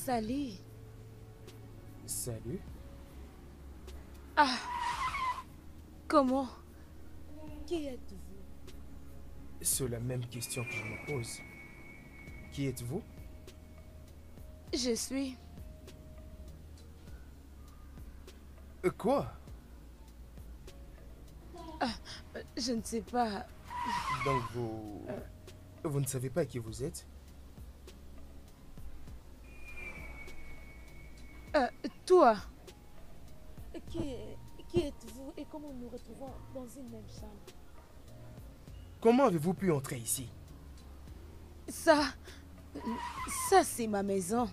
Salut. Salut. Ah, comment? Qui êtes-vous? C'est la même question que je me pose. Qui êtes-vous? Je suis... Quoi? Je ne sais pas. Donc vous ne savez pas qui vous êtes? Toi? Qui êtes-vous et comment nous retrouvons dans une même chambre? Comment avez-vous pu entrer ici? Ça c'est ma maison.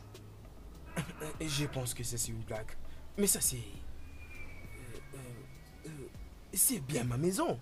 Je pense que ça c'est une blague. Mais ça c'est... c'est bien ma maison.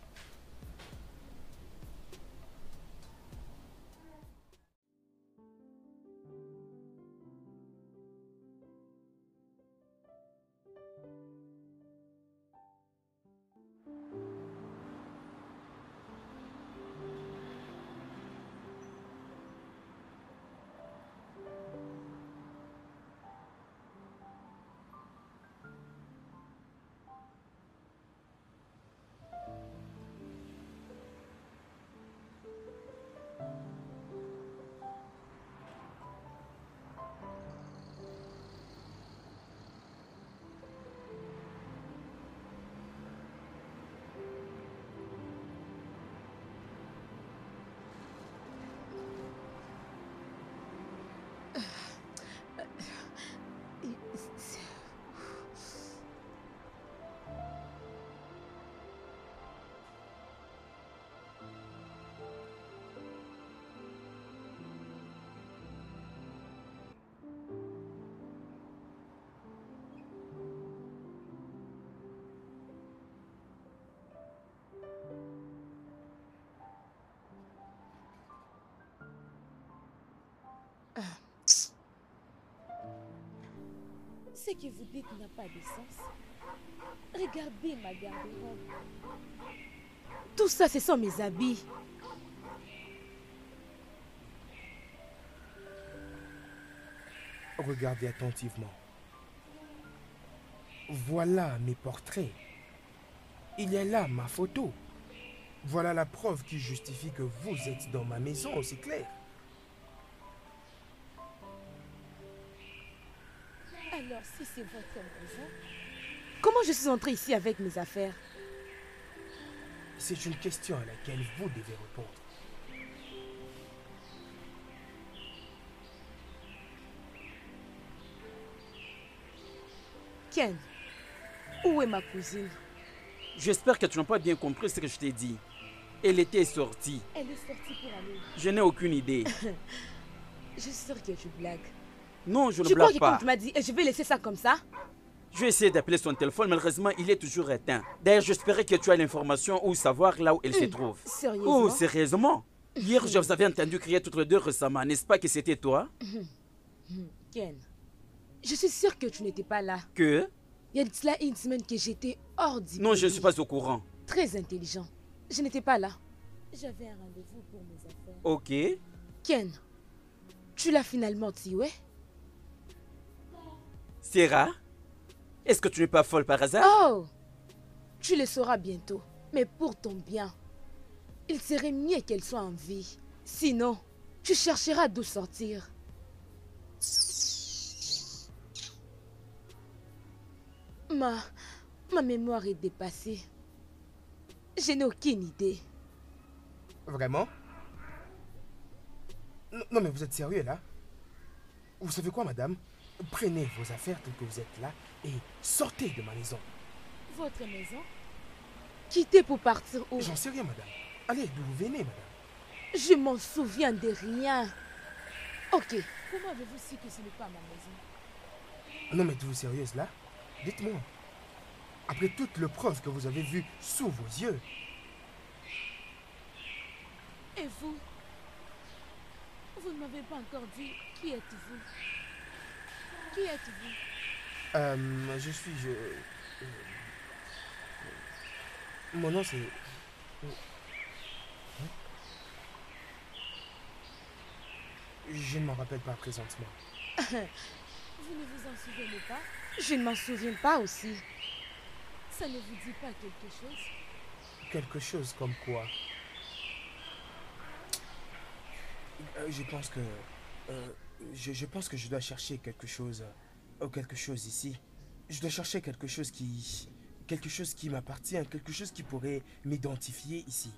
Ce que vous dites n'a pas de sens. Regardez ma garde-robe. Tout ça, ce sont mes habits. Regardez attentivement. Voilà mes portraits. Il y a là ma photo. Voilà la preuve qui justifie que vous êtes dans ma maison, c'est clair. Alors, si c'est votre maison, comment je suis entrée ici avec mes affaires? C'est une question à laquelle vous devez répondre. Ken, où est ma cousine? J'espère que tu n'as pas bien compris ce que je t'ai dit. Elle était sortie. Elle est sortie pour aller. Je n'ai aucune idée. Je suis sûre que tu blagues. Non, je ne Tu crois blague que comme pas. tu m'as dit, je vais laisser ça comme ça? Je vais essayer d'appeler son téléphone, malheureusement, il est toujours éteint. D'ailleurs, j'espérais que tu as l'information ou savoir là où elle se trouve. Sérieusement? Oh, sérieusement? Hier, je vous avais entendu crier toutes les deux récemment. N'est-ce pas que c'était toi? Ken, je suis sûre que tu n'étais pas là. Que? Il y a de cela une semaine que j'étais hors du Non, je ne pays. suis pas au courant. Très intelligent. Je n'étais pas là. J'avais un rendez-vous pour mes affaires. Ok. Ken, tu l'as finalement tué? Sarah? Est-ce que tu n'es pas folle par hasard? Oh! Tu le sauras bientôt. Mais pour ton bien, il serait mieux qu'elle soit en vie. Sinon, tu chercheras d'où sortir. Ma mémoire est dépassée. Je n'ai aucune idée. Vraiment? Non mais vous êtes sérieux là? Vous savez quoi madame? Prenez vos affaires tant que vous êtes là et sortez de ma maison. Votre maison? Quitter pour partir où? J'en sais rien madame. Allez, d'où vous venez madame? Je m'en souviens de rien. Ok. Comment avez-vous su que ce n'est pas ma maison? Non mais êtes-vous sérieuse là? Dites-moi. Après toutes les preuves que vous avez vues sous vos yeux. Et vous? Vous ne m'avez pas encore dit qui êtes-vous? Qui êtes-vous? Mon nom c'est... Je ne m'en rappelle pas présentement. Vous ne vous en souvenez pas? Je ne m'en souviens pas aussi. Ça ne vous dit pas quelque chose? Quelque chose comme quoi? Je pense que... je pense que je dois chercher quelque chose... quelque chose ici. Je dois chercher quelque chose qui... Quelque chose qui m'appartient, quelque chose qui pourrait m'identifier ici.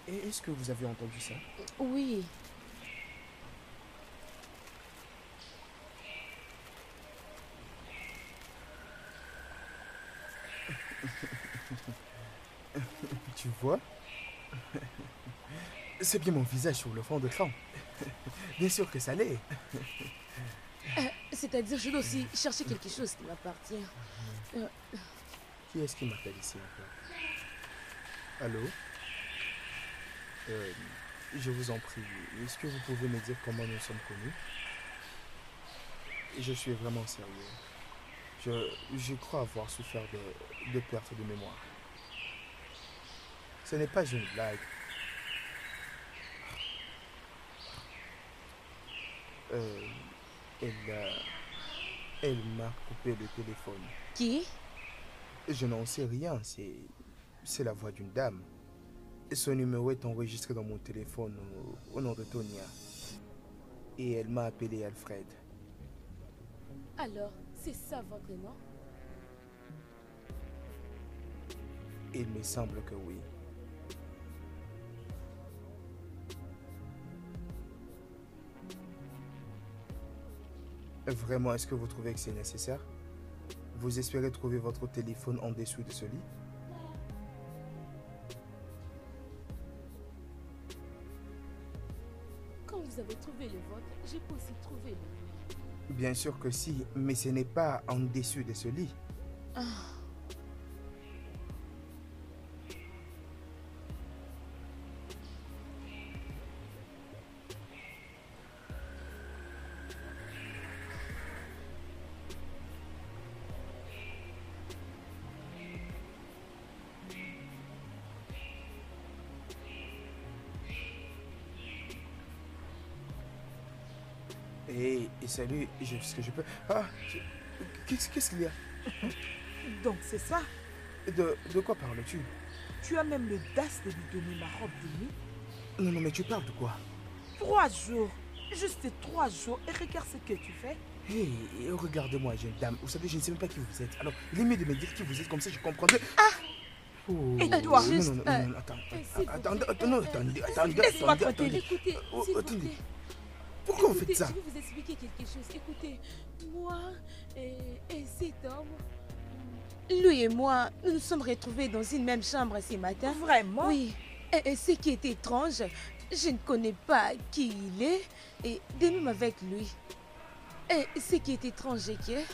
Et est-ce que vous avez entendu ça? Oui. Tu vois? C'est bien mon visage sur le fond de cran. Bien sûr que ça l'est. C'est-à-dire, je dois aussi chercher quelque chose qui m'appartient. Qui est-ce qui m'appelle ici encore? Allô? Je vous en prie, est-ce que vous pouvez me dire comment nous sommes connus? Je suis vraiment sérieux. Je crois avoir souffert de perte de mémoire. Ce n'est pas une blague. Elle m'a coupé le téléphone. Qui? Je n'en sais rien, c'est la voix d'une dame. Son numéro est enregistré dans mon téléphone au nom de Tonia. Et elle m'a appelé Alfred. Alors, c'est ça votre nom? Il me semble que oui. Vraiment, est-ce que vous trouvez que c'est nécessaire? Vous espérez trouver votre téléphone en dessous de ce lit? Quand vous avez trouvé le vôtre, j'ai pas aussi trouvé le mien. Bien sûr que si, mais ce n'est pas en dessous de ce lit. Ah. Et salut, est-ce que je peux... Ah, qu'est-ce qu'il y a? Donc c'est ça? De quoi parles-tu? Tu as même l'audace de lui donner ma robe de nuit? Non, non, mais tu parles de quoi? 3 jours. Juste 3 jours. Et regarde ce que tu fais. Hé, regarde-moi, jeune dame. Vous savez, je ne sais même pas qui vous êtes. Alors, il est mieux de me dire qui vous êtes, comme ça je comprendrai. Ah! Oh, Et toi? non, non, attends. Attendez. Laisse-moi te Écoutez, dire. s'il vous Attendez. plaît. Pourquoi vous Écoutez, faites ça? je vais vous expliquer quelque chose. Écoutez, moi et cet homme, lui et moi, nous nous sommes retrouvés dans une même chambre ce matin. Vraiment? Oui. Et ce qui est étrange, je ne connais pas qui il est et de même avec lui. Et ce qui est étrange est que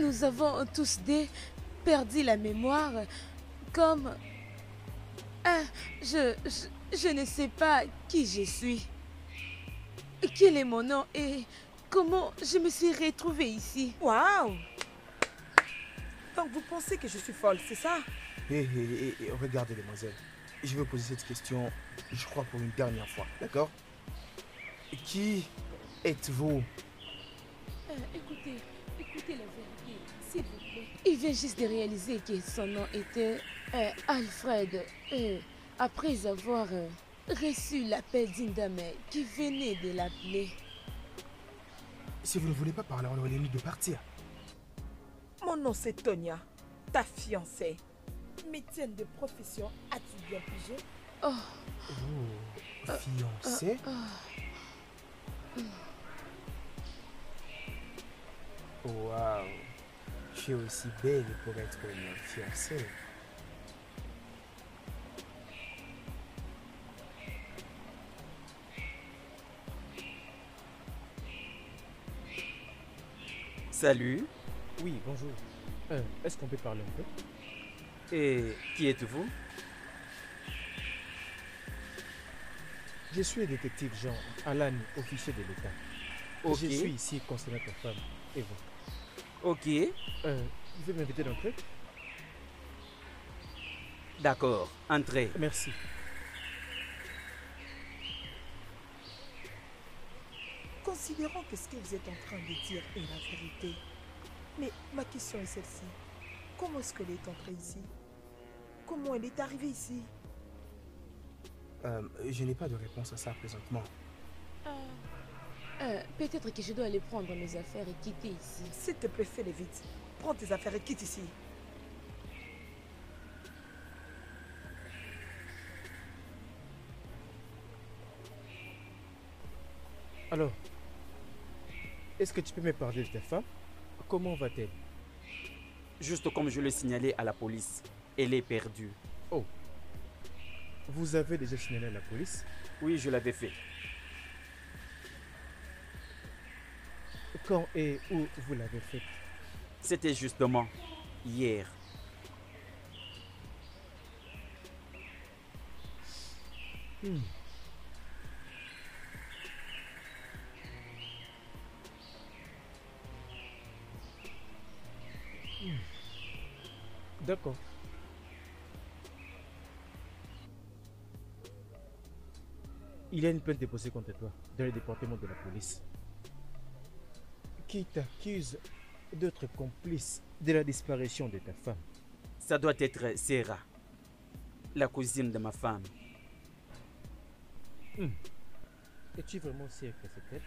nous avons tous deux perdu la mémoire comme... je ne sais pas qui je suis. Quel est mon nom et comment je me suis retrouvée ici? Waouh! Donc vous pensez que je suis folle, c'est ça? Hé, regardez, mademoiselle. Je vais poser cette question, je crois, pour une dernière fois, d'accord? Qui êtes-vous? Écoutez la vérité, s'il vous plaît. Il vient juste de réaliser que son nom était Alfred. Après avoir reçu l'appel d'une dame qui venait de l'appeler. Si vous ne voulez pas parler, alors il est mieux de partir. Mon nom c'est Tonia, ta fiancée. Médecine de profession, as-tu bien pigé? Oh, Fiancée? Waouh, tu es aussi belle pour être une fiancée. Salut. Oui, bonjour. Est-ce qu'on peut parler un peu? Et qui êtes-vous? Je suis le détective Jean Alan, officier de l'État. Ok. Je suis ici concernant ta femme, Eva. Ok, Vous pouvez m'inviter d'entrer? d'accord, entrez. Merci. Considérons que ce que vous êtes en train de dire est la vérité. Mais ma question est celle-ci. Comment est-ce qu'elle est entrée ici? Comment elle est arrivée ici? Je n'ai pas de réponse à ça présentement. Peut-être que je dois aller prendre mes affaires et quitter ici. S'il te plaît, fais-le vite. Prends tes affaires et quitte ici. Alors, est-ce que tu peux me parler de ta femme? Comment va-t-elle? Juste comme je l'ai signalé à la police, elle est perdue. Oh, vous avez déjà signalé à la police? Oui, je l'avais fait. Quand et où vous l'avez fait? C'était justement hier. Hmm. D'accord. Il y a une plainte déposée contre toi dans le département de la police qui t'accuse d'être complice de la disparition de ta femme. Ça doit être Sarah, la cousine de ma femme. Es-tu vraiment sûr que c'est elle?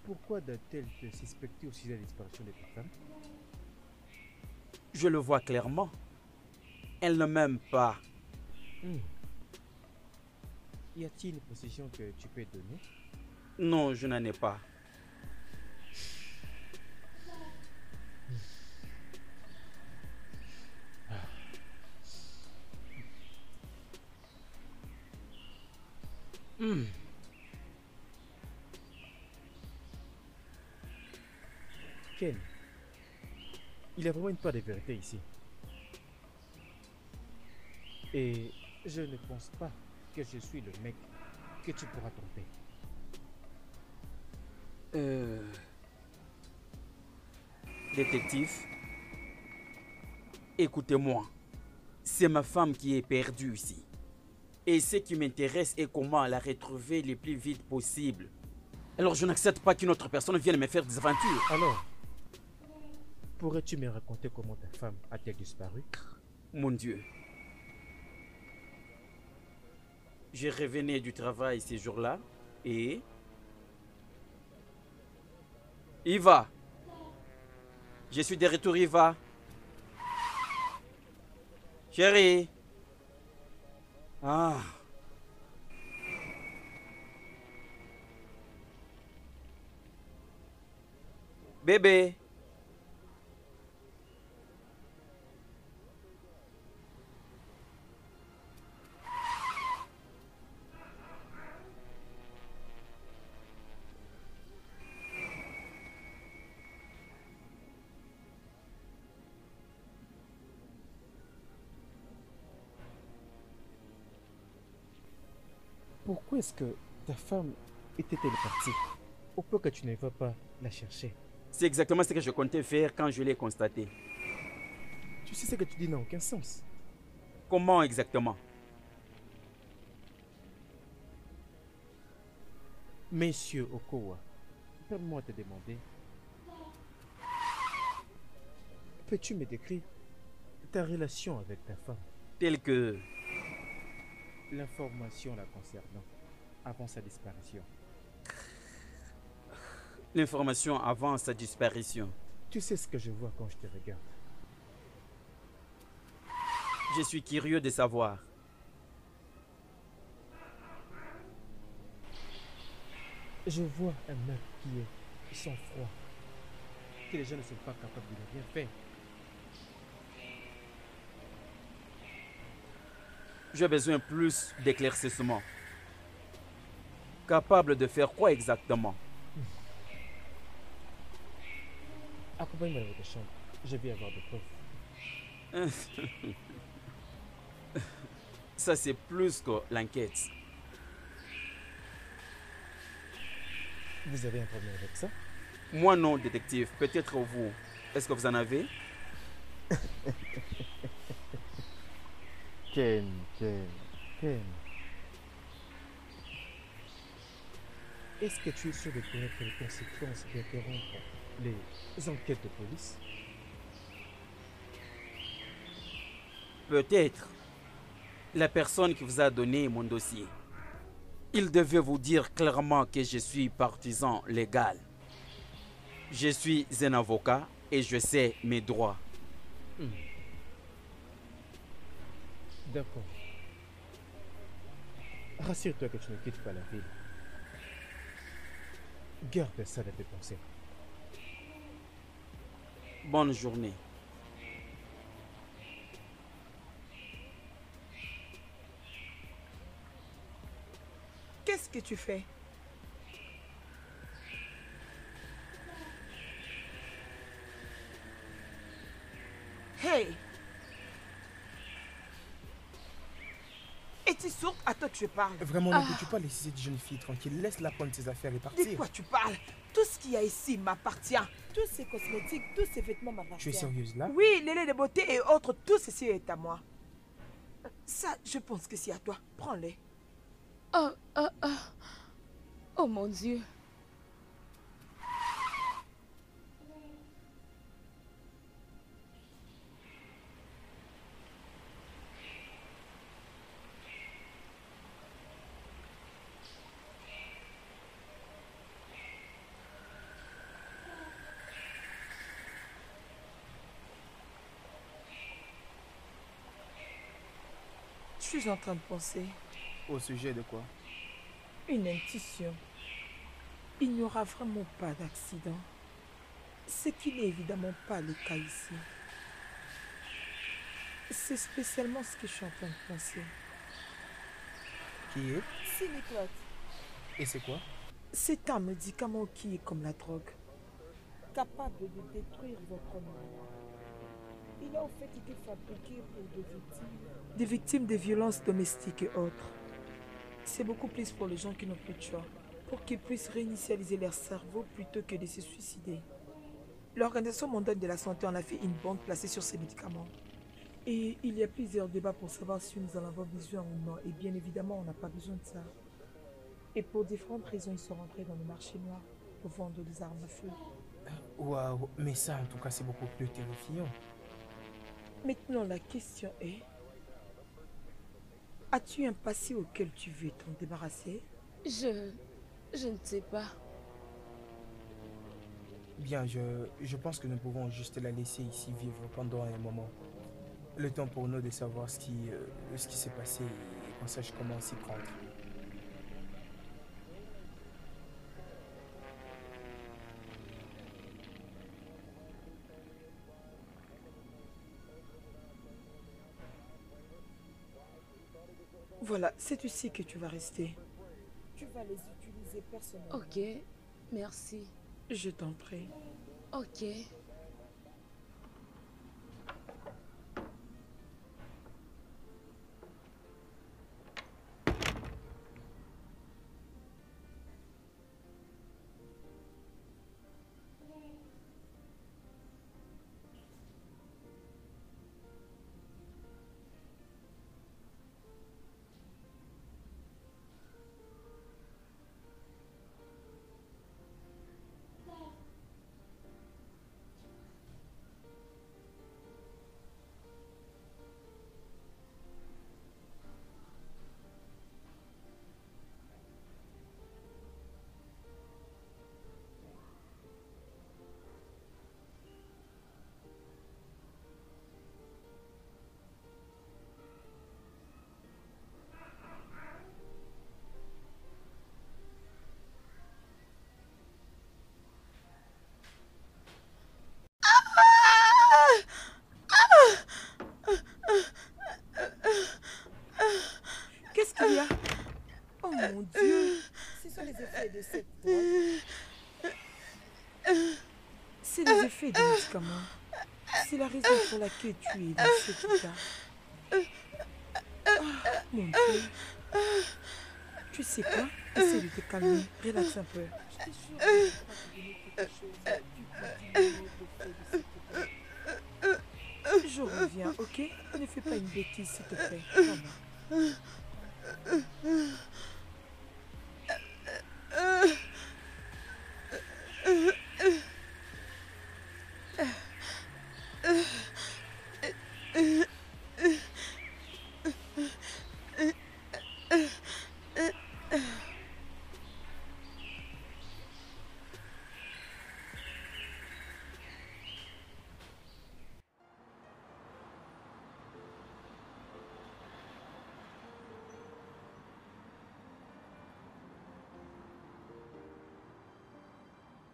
Pourquoi doit-elle te suspecter aussi de la disparition de ta femme? Je le vois clairement. Elle ne m'aime pas. Y a-t-il une position que tu peux donner? Non, je n'en ai pas. Ken, il y a vraiment une part de vérité ici. Et je ne pense pas que je suis le mec que tu pourras tromper. Détective, écoutez-moi. C'est ma femme qui est perdue ici. Et ce qui m'intéresse est comment la retrouver le plus vite possible. Alors je n'accepte pas qu'une autre personne vienne me faire des aventures. Alors, pourrais-tu me raconter comment ta femme a-t-elle disparu? Mon Dieu. Je revenais du travail ces jours-là et... Iva. Je suis de retour, Iva. Chérie. Ah. Bébé. Pourquoi est-ce que ta femme était-elle partie? Au point que tu ne vas pas la chercher. C'est exactement ce que je comptais faire quand je l'ai constaté. Tu sais ce que tu dis n'a aucun sens. Comment exactement? Monsieur Okowa, permets-moi de te demander. Peux-tu me décrire ta relation avec ta femme? Tel que... L'information la concernant avant sa disparition. L'information avant sa disparition. Tu sais ce que je vois quand je te regarde. Je suis curieux de savoir. Je vois un mec qui est sans froid. Que les gens ne sont pas capables de rien faire. J'ai besoin plus d'éclaircissement. Capable de faire quoi exactement? Accompagne-moi dans votre chambre. Je vais avoir des preuves. Ça, c'est plus que l'enquête. Vous avez un problème avec ça? Moi non, détective. Peut-être vous. Est-ce que vous en avez? Ken. Est-ce que tu es sûr de connaître les conséquences d'interrompre les enquêtes de police? Peut-être. La personne qui vous a donné mon dossier, il devait vous dire clairement que je suis partisan légal. Je suis un avocat et je sais mes droits. D'accord. Rassure-toi que tu ne quittes pas la ville. Garde ça dans tes pensées. Bonne journée. Qu'est-ce que tu fais? Hey! Es-tu sourde? À toi que je parle. Vraiment, ne peux-tu pas laisser cette jeune fille tranquille? Laisse-la prendre ses affaires et De partir. quoi tu parles? Tout ce qu'il y a ici m'appartient. Tous ces cosmétiques, tous ces vêtements Tu es m'appartiennent. sérieuse là? Oui, les laits de beauté et autres, tout ceci est à moi. Ça, je pense que c'est à toi. Prends-les. Oh, oh, oh. Oh mon Dieu. Je suis en train de penser. Au sujet de quoi? Une intuition. Il n'y aura vraiment pas d'accident. Ce qui n'est évidemment pas le cas ici. C'est spécialement ce que je suis en train de penser. Qui est? Cyniclote. Et c'est quoi? C'est un médicament qui est comme la drogue. Capable de détruire votre monde. Il a en fait été fabriqué pour des victimes de violences domestiques et autres. C'est beaucoup plus pour les gens qui n'ont plus de choix. Pour qu'ils puissent réinitialiser leur cerveau plutôt que de se suicider. L'Organisation mondiale de la santé en a fait une bande placée sur ces médicaments. Et il y a plusieurs débats pour savoir si nous en avons besoin ou non. Et bien évidemment, on n'a pas besoin de ça. Et pour différentes raisons, ils sont rentrés dans le marché noir pour vendre des armes à feu. Waouh, mais ça en tout cas c'est beaucoup plus terrifiant. Maintenant, la question est... As-tu un passé auquel tu veux t'en débarrasser? Je ne sais pas. Bien, je pense que nous pouvons juste la laisser ici vivre pendant un moment. Le temps pour nous de savoir ce qui s'est passé et qu'on sache comment s'y prendre. Voilà, c'est ici que tu vas rester. Tu vas les utiliser personnellement. Ok, merci. Je t'en prie. Ok. Qu'est-ce qu'il y a? Oh mon Dieu! Ce sont les effets de cette drogue. C'est les effets des médicaments. C'est la raison pour laquelle tu es dans cet état. Oh, mon Dieu! Tu sais quoi? Essaie de te calmer. Relaxe un peu. t'es sûre que je peux pas te donner quelque chose. Tu peux diminuer l'effet de s'il te plaît. Je reviens, ok? Ne fais pas une bêtise, s'il te plaît. Maman.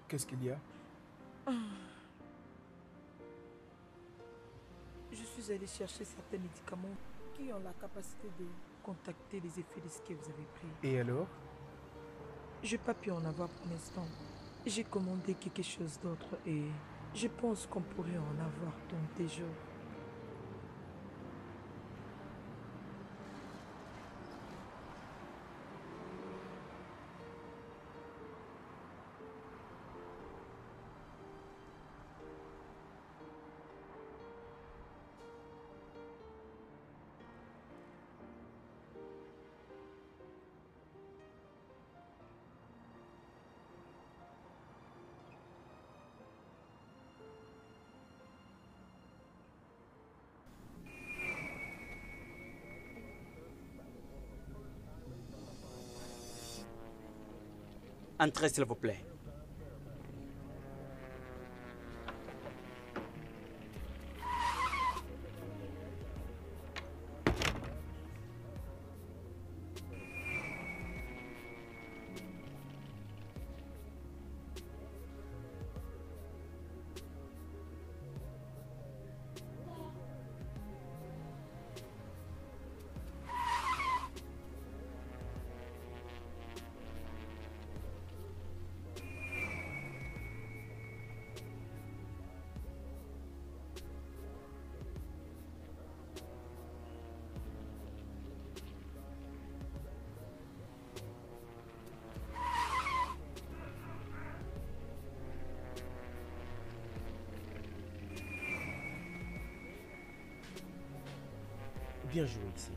Qu'est-ce qu'il y a? Je suis allée chercher certains médicaments qui ont la capacité de contacter les effets de ce que vous avez pris. Et alors? Je n'ai pas pu en avoir pour l'instant. J'ai commandé quelque chose d'autre et je pense qu'on pourrait en avoir dans des jours. Entrez, s'il vous plaît. Bien joué ici.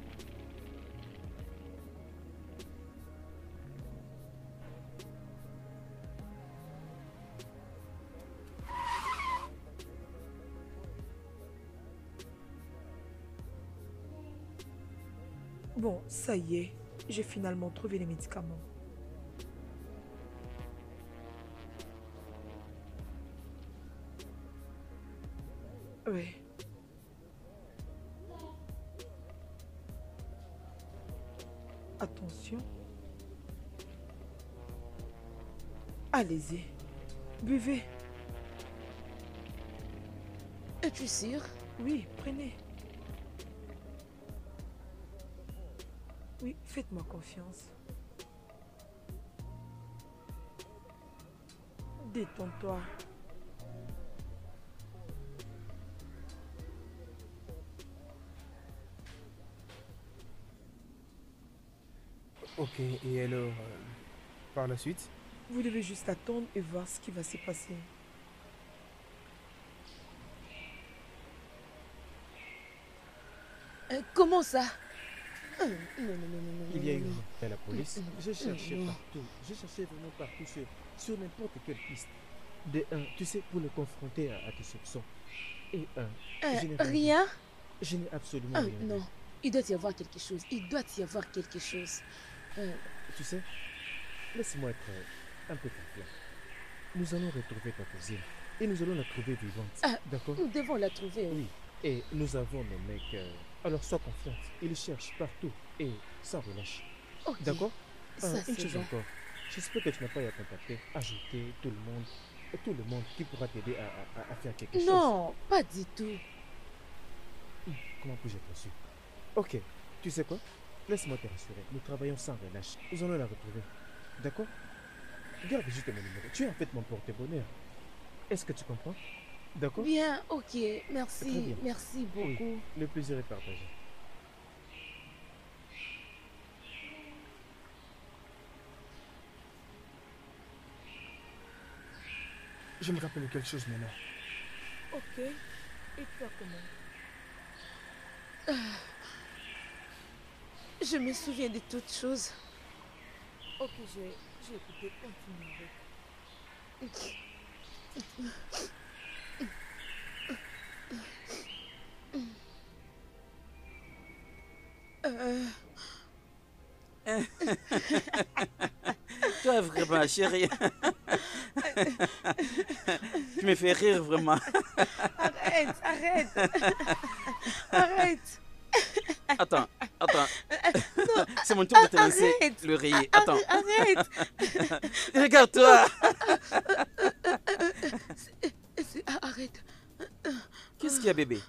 Bon, ça y est, j'ai finalement trouvé les médicaments. Oui. Attention. Allez-y. Buvez. Es-tu sûr? Oui, prenez. Oui, faites-moi confiance. Détends-toi. Ok, et alors, par la suite? Vous devez juste attendre et voir ce qui va se passer. Comment ça? Non, non, non, non, non, Il y a eu non, une non. appel à la police. J'ai cherché Non. partout. J'ai cherché vraiment partout sur n'importe quelle piste. De un, tu sais, pour le confronter à tes soupçons. Et un, je n'ai Rien? vu. Je n'ai absolument rien vu. Non, il doit y avoir quelque chose. Il doit y avoir quelque chose. Tu sais, laisse-moi être un peu confiant. Nous allons retrouver ta cousine. Et nous allons la trouver vivante. Ah, D'accord? Nous devons la trouver. Oui. Et nous avons nos mecs. Alors sois confiante. Ils cherchent partout. Et sans relâche. Ok. D'accord? Ça, Une c'est chose bon. encore. J'espère que tu n'as pas à contacter, ajouter tout le monde qui pourra t'aider à faire quelque chose. Non, pas du tout. Comment puis-je être sûr? Ok, tu sais quoi? Laisse-moi te rassurer. Nous travaillons sans relâche. Nous allons la retrouver. D'accord? Garde juste mon numéro. Tu es en fait mon porte-bonheur. Est-ce que tu comprends? D'accord? Bien, ok. Très Merci. bien. Merci Oui, beaucoup. le plaisir est partagé. Je me rappelle de quelque chose maintenant. Ok. Et toi comment? Je me souviens de toutes choses. Ok, j'ai écouté. Continue avec. Toi, vraiment, chérie. Tu me fais rire, vraiment. Arrête, arrête. Arrête. Attends. C'est mon tour de te lancer Arrête. l'oreiller. Attends. Arrête. Regarde-toi. Arrête. Qu'est-ce qu'il y a, bébé?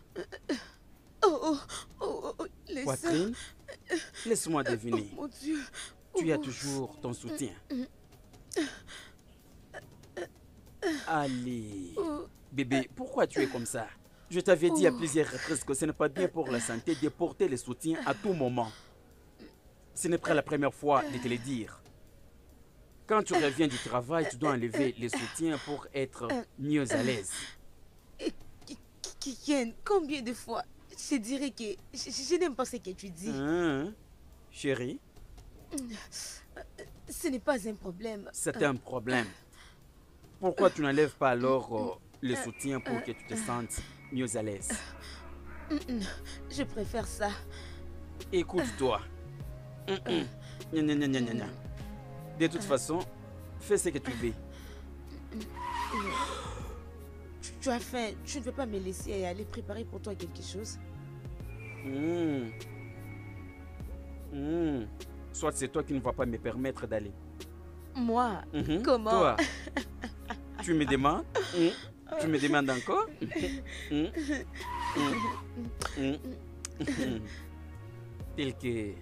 Les Poitrine? Laisse-moi deviner. Oh mon Dieu. Tu as toujours ton soutien. Allez. Bébé, pourquoi tu es comme ça? Je t'avais dit à plusieurs reprises que ce n'est pas bien pour la santé de porter le soutien à tout moment. Ce n'est pas la première fois de te le dire. Quand tu reviens du travail, tu dois enlever le soutien pour être mieux à l'aise. Kiken, combien de fois je dirais que je n'aime pas ce que tu dis. Hein, chérie? Ce n'est pas un problème. C'est un problème. Pourquoi tu n'enlèves pas alors le soutien pour que tu te sentes mieux à l'aise? Je préfère ça. Écoute-toi. Gna, gna, gna, gna, gna, gna. De toute façon, fais ce que tu veux. Tu as faim, tu ne veux pas me laisser aller préparer pour toi quelque chose? Soit c'est toi qui ne vas pas me permettre d'aller. Moi? Comment? Toi. Tu me demandes? Tu me demandes encore? Tel que...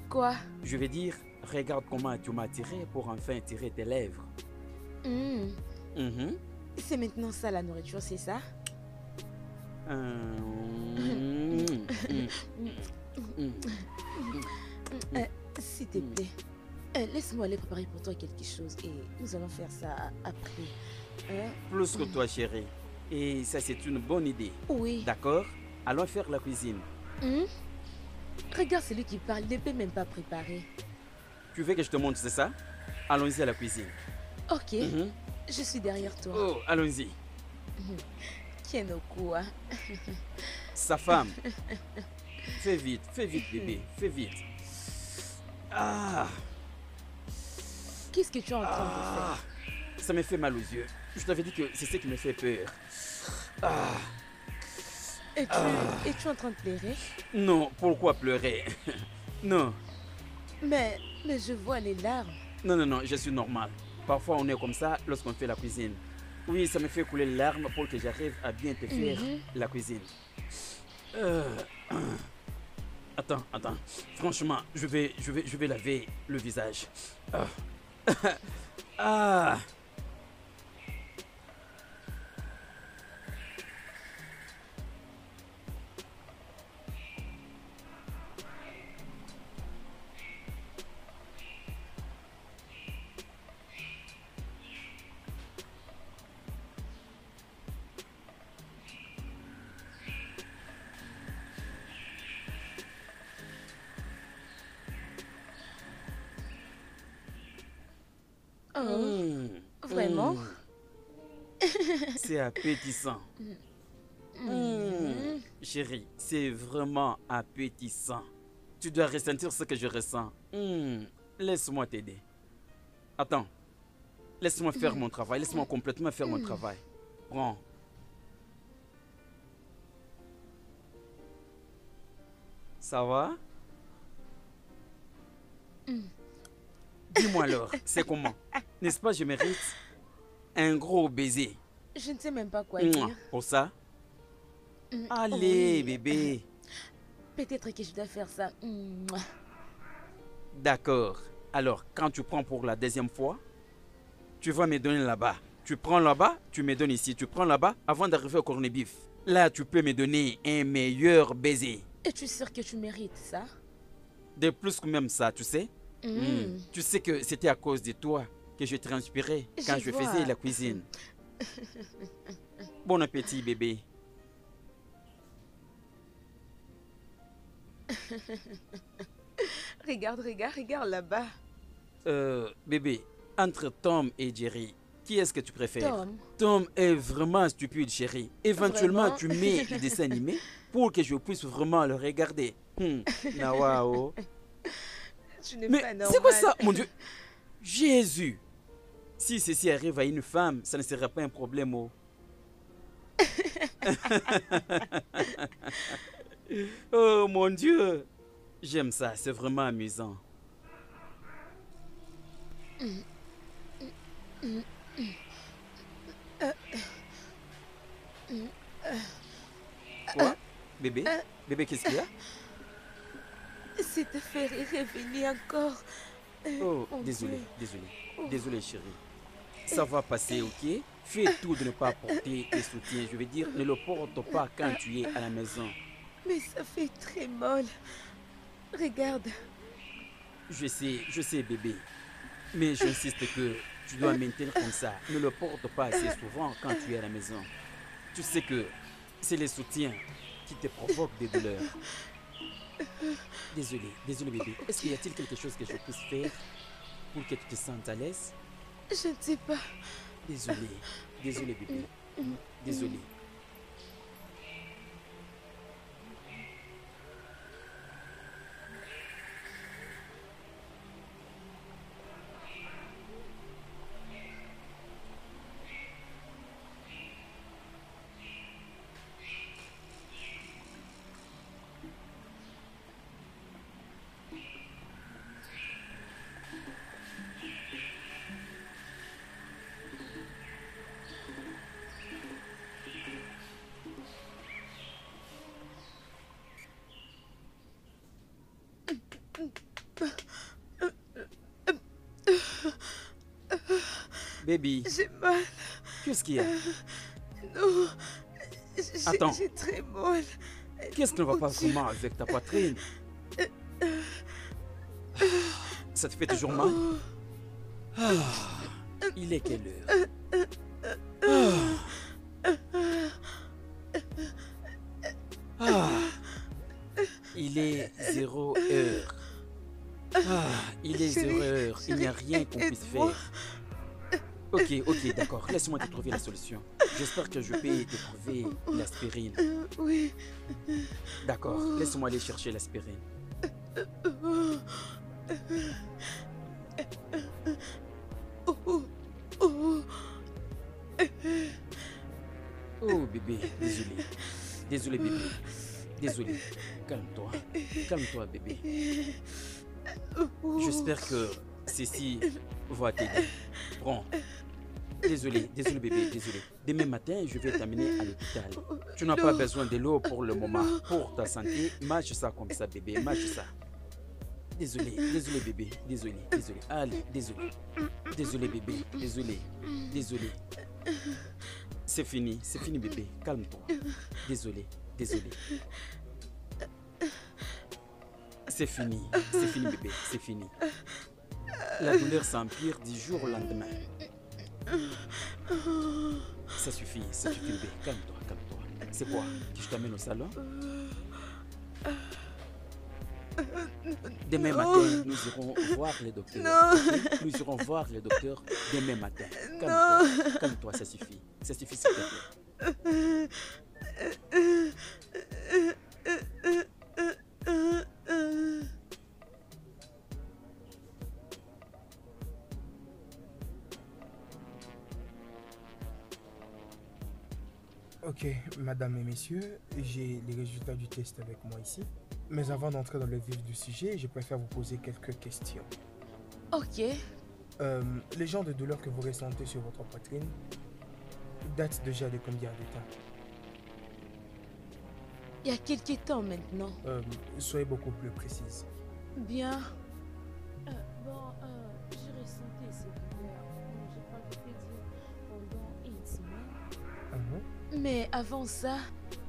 Quoi? Je veux dire, regarde comment tu m'as tiré pour enfin tirer tes lèvres. C'est maintenant ça la nourriture, c'est ça? S'il te plaît, laisse-moi aller préparer pour toi quelque chose et nous allons faire ça après. Plus que toi, chérie. Et ça, c'est une bonne idée. Oui. D'accord? Allons faire la cuisine. Regarde celui qui parle, ne peut même pas préparer. Tu veux que je te montre, c'est ça? Allons-y à la cuisine. Ok, je suis derrière toi. Oh, allons-y. Kienoko, hein? Sa femme. Fais vite, bébé, fais vite. Qu'est-ce que tu es en train de faire? Ça me fait mal aux yeux. Je t'avais dit que c'est ce qui me fait peur. Es-tu en train de pleurer? Non, pourquoi pleurer? Non. Mais je vois les larmes. Non, je suis normal. Parfois, on est comme ça lorsqu'on fait la cuisine. Oui, ça me fait couler les larmes pour que j'arrive à bien te faire la cuisine. Attends. Franchement, je vais laver le visage. Vraiment? C'est appétissant. Chérie, c'est vraiment appétissant. Tu dois ressentir ce que je ressens. Laisse-moi t'aider. Attends. Laisse-moi faire mon travail. Laisse-moi complètement faire mon travail. Prends. Ça va? Dis-moi alors, c'est comment? N'est-ce pas, je mérite un gros baiser? Je ne sais même pas quoi dire. Pour ça? Allez, bébé. Peut-être que je dois faire ça. D'accord. Alors, quand tu prends pour la deuxième fois, tu vas me donner là-bas. Tu prends là-bas, tu me donnes ici. Tu prends là-bas avant d'arriver au cornet bif. Là, tu peux me donner un meilleur baiser. Es-tu sûr que tu mérites ça? De plus que même ça, tu sais? Tu sais que c'était à cause de toi que je transpirais quand je faisais la cuisine. Bon appétit, bébé. Regarde, regarde, regarde là-bas. Bébé, entre Tom et Jerry, qui est-ce que tu préfères? Tom. Tom est vraiment stupide, chérie. Éventuellement, Vraiment? tu mets des dessins animés pour que je puisse vraiment le regarder. Nawao. Tu n'es Mais pas normal. c'est quoi ça, mon Dieu? Jésus. Si ceci arrive à une femme, ça ne sera pas un problème. Oh, oh mon Dieu. J'aime ça, c'est vraiment amusant. Quoi? Bébé? Bébé, qu'est-ce qu'il y a? Cette affaire est revenue encore. Oh, Mon désolé, Dieu. désolé. Désolé, chérie. Ça va passer, ok? Fais tout de ne pas porter tes soutiens. Je veux dire, ne le porte pas quand tu es à la maison. Mais ça fait très mal. Regarde. Je sais, bébé. Mais j'insiste que tu dois maintenir comme ça. Ne le porte pas assez souvent quand tu es à la maison. Tu sais que c'est les soutiens qui te provoquent des douleurs. Désolé, désolé, bébé. Est-ce qu'il y a-t-il quelque chose que je puisse faire pour que tu te sentes à l'aise? Je ne sais pas. Désolé, désolé, bébé. Désolé. Baby, J'ai mal. qu'est-ce qu'il y a? Non. Attends. J'ai très mal. Qu'est-ce qui ne va Mon pas Dieu. vraiment avec ta poitrine? Ça te fait toujours mal? Ah, il est quelle heure? Ah, il est 0 heure. Ah, il est 0 heure. Il n'y a rien qu'on puisse aide-moi. faire. Ok, d'accord. Laisse-moi te trouver la solution. J'espère que je peux te trouver l'aspirine. Oui. D'accord, laisse-moi aller chercher l'aspirine. Oh bébé, désolé. Désolé bébé. Désolé. Calme-toi. Calme-toi bébé. J'espère que ceci va t'aider. Prends. Désolé bébé, désolé. Demain matin, je vais t'amener à l'hôpital. Tu n'as pas besoin de l'eau pour le moment. Pour ta santé, mâche ça comme ça bébé, mâche ça. Désolé bébé, désolé. Allez, désolé bébé, désolé. C'est fini bébé, calme-toi. Désolé. C'est fini bébé, c'est fini. La douleur s'empire du jour au lendemain. Ça suffit bébé, calme-toi. C'est quoi? Que je t'amène au salon? Demain matin, nous irons voir les docteurs. Ok? Nous irons voir les docteurs demain matin. Calme-toi, ça suffit s'il te plaît. Ok, madame et messieurs, j'ai les résultats du test avec moi ici. Mais avant d'entrer dans le vif du sujet, je préfère vous poser quelques questions. Ok. Les genres de douleurs que vous ressentez sur votre poitrine datent déjà de combien de temps? Il y a quelques temps maintenant. Soyez beaucoup plus précise. Bien. J'ai ressenti ces douleurs. Je crois que je peux dire pendant une semaine. Mais avant ça,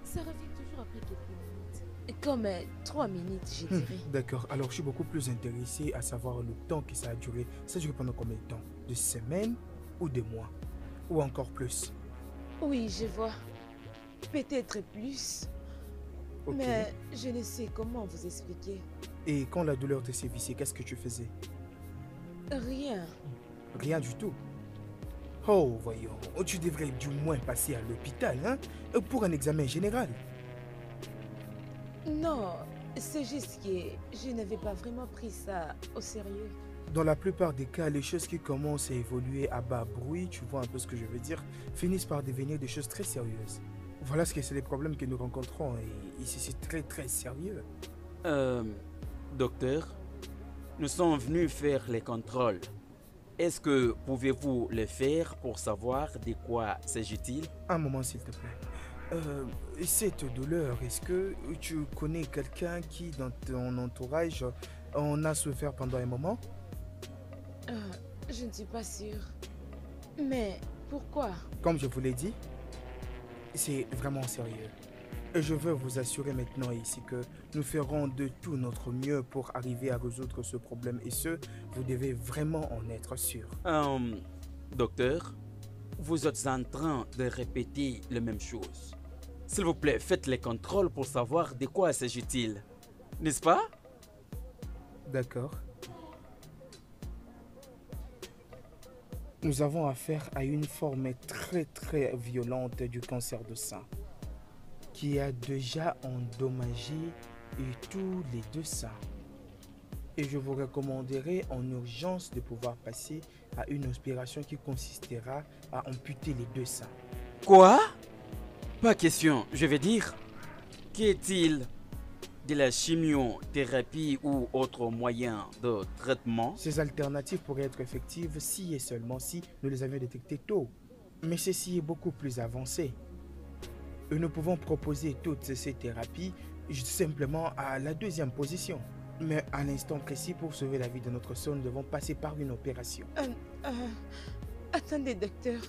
Ça revient toujours après quelques minutes. comme 3 minutes, je dirais. D'accord, alors je suis beaucoup plus intéressé à savoir le temps que ça a duré. Ça a duré pendant combien de temps? De semaines ou de mois? Ou encore plus? Oui, je vois. Peut-être plus. Ok. Mais je ne sais comment vous expliquer. Et quand la douleur te sévissait, qu'est-ce que tu faisais? Rien. Rien du tout. Oh, voyons, tu devrais du moins passer à l'hôpital, hein, pour un examen général. Non, c'est juste que je n'avais pas vraiment pris ça au sérieux. Dans la plupart des cas, les choses qui commencent à évoluer à bas bruit, tu vois un peu ce que je veux dire, finissent par devenir des choses très sérieuses. Voilà ce que c'est les problèmes que nous rencontrons et ici c'est très très sérieux. Docteur, nous sommes venus faire les contrôles. Est-ce que pouvez-vous les faire pour savoir de quoi s'agit-il? Un moment s'il te plaît. Cette douleur, est-ce que tu connais quelqu'un qui dans ton entourage en a souffert pendant un moment? Je ne suis pas sûre. Mais pourquoi? Comme je vous l'ai dit, c'est vraiment sérieux. Et je veux vous assurer maintenant ici que nous ferons de tout notre mieux pour arriver à résoudre ce problème. Et ce, vous devez vraiment en être sûr. Docteur, vous êtes en train de répéter les mêmes choses. S'il vous plaît, faites les contrôles pour savoir de quoi s'agit-il. N'est-ce pas? D'accord. Nous avons affaire à une forme très très violente du cancer de sein qui a déjà endommagé tous les deux seins. Et je vous recommanderai en urgence de pouvoir passer à une opération qui consistera à amputer les deux seins. Quoi? Pas question, je vais dire. Qu'est-il de la chimiothérapie ou autre moyen de traitement? Ces alternatives pourraient être effectives si et seulement si nous les avions détectées tôt. Mais ceci est beaucoup plus avancé. Et nous pouvons proposer toutes ces thérapies simplement à la deuxième position. Mais à l'instant précis, pour sauver la vie de notre sœur, nous devons passer par une opération. Attendez, docteur.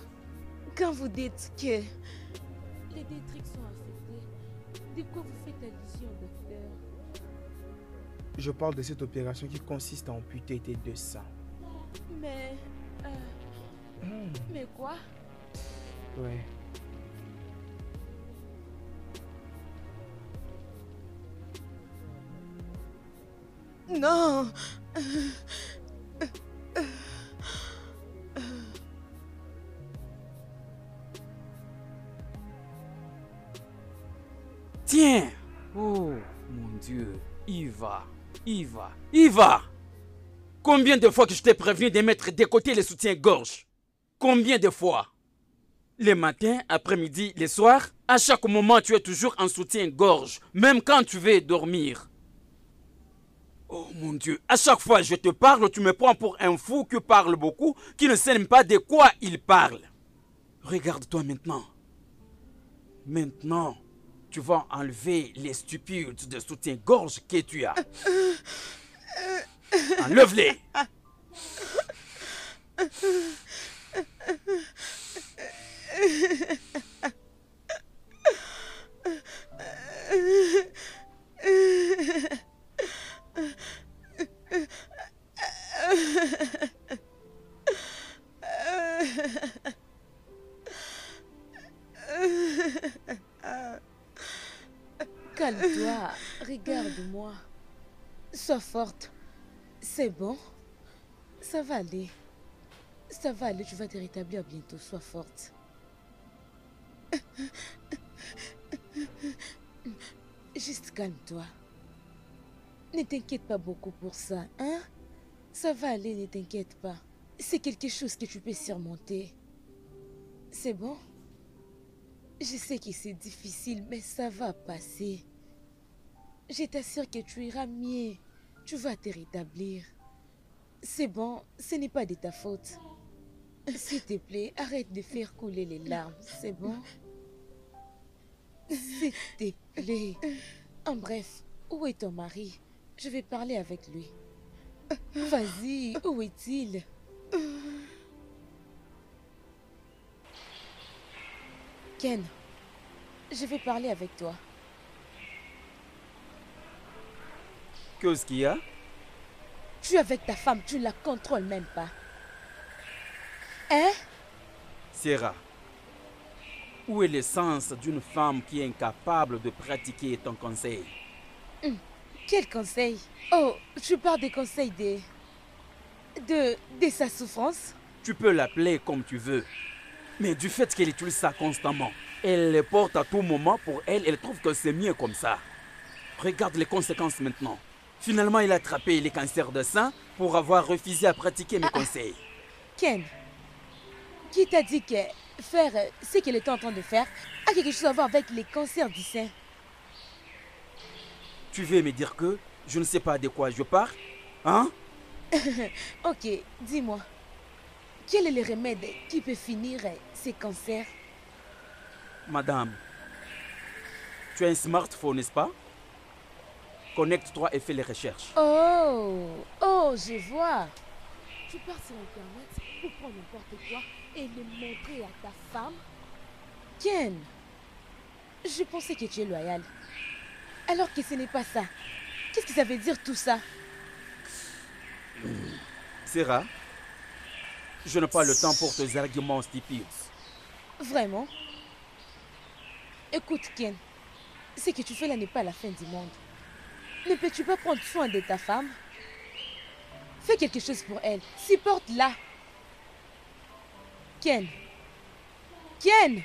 Quand vous dites que les détriques sont affectés, de quoi vous faites allusion, docteur? Je parle de cette opération qui consiste à amputer tes deux seins. Mais... Mais quoi? Ouais. Non! Tiens! Oh mon Dieu, Iva, Iva, Iva! Combien de fois que je t'ai prévenu de mettre de côté les soutiens-gorge? Combien de fois? Les matins, après-midi, les soirs, à chaque moment tu es toujours en soutien-gorge, même quand tu veux dormir. Oh mon Dieu, à chaque fois je te parle, tu me prends pour un fou qui parle beaucoup, qui ne sait même pas de quoi il parle. Regarde-toi maintenant. Maintenant, tu vas enlever les stupides de soutien-gorge que tu as. Enlève-les. Calme-toi, regarde-moi. Sois forte. C'est bon. Ça va aller. Ça va aller, tu vas te rétablir bientôt. Sois forte. Juste calme-toi. Ne t'inquiète pas beaucoup pour ça, hein? Ça va aller, ne t'inquiète pas. C'est quelque chose que tu peux surmonter. C'est bon? Je sais que c'est difficile, mais ça va passer. Je t'assure que tu iras mieux. Tu vas te rétablir. C'est bon, ce n'est pas de ta faute. S'il te plaît, arrête de faire couler les larmes, c'est bon? S'il te plaît. En bref, où est ton mari? Je vais parler avec lui. Vas-y, où est-il? Ken, je vais parler avec toi. Qu'est-ce qu'il y a? Tu es avec ta femme, tu ne la contrôles même pas. Hein? Sierra, Où est l'essence d'une femme qui est incapable de pratiquer ton conseil? Quel conseil? Oh, tu parles des conseils de sa souffrance? Tu peux l'appeler comme tu veux. Mais du fait qu'elle utilise ça constamment, elle les porte à tout moment pour elle, elle trouve que c'est mieux comme ça. Regarde les conséquences maintenant. Finalement, il a attrapé les cancers de sein pour avoir refusé à pratiquer mes conseils. Ken, qui t'a dit que faire ce qu'elle était en train de faire a quelque chose à voir avec les cancers du sein? Tu veux me dire que je ne sais pas de quoi je parle? Hein? Ok, dis-moi, quel est le remède qui peut finir ces cancers? Madame, tu as un smartphone, n'est-ce pas? Connecte-toi et fais les recherches. Oh, je vois. Tu pars sur Internet pour prendre n'importe quoi et le montrer à ta femme. Ken, je pensais que tu es loyal. Alors que ce n'est pas ça. Qu'est-ce que ça veut dire tout ça? Sarah, je n'ai pas le temps pour tes arguments stupides. Vraiment? Écoute, Ken, ce que tu fais là n'est pas la fin du monde. Ne peux-tu pas prendre soin de ta femme? Fais quelque chose pour elle. Supporte-la. Ken. Ken!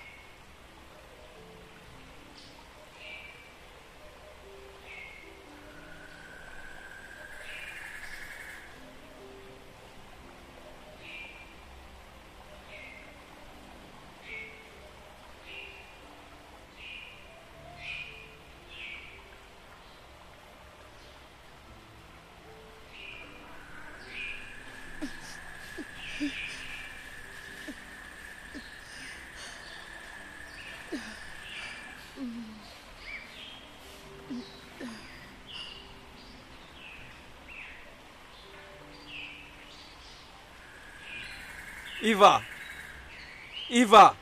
Iva,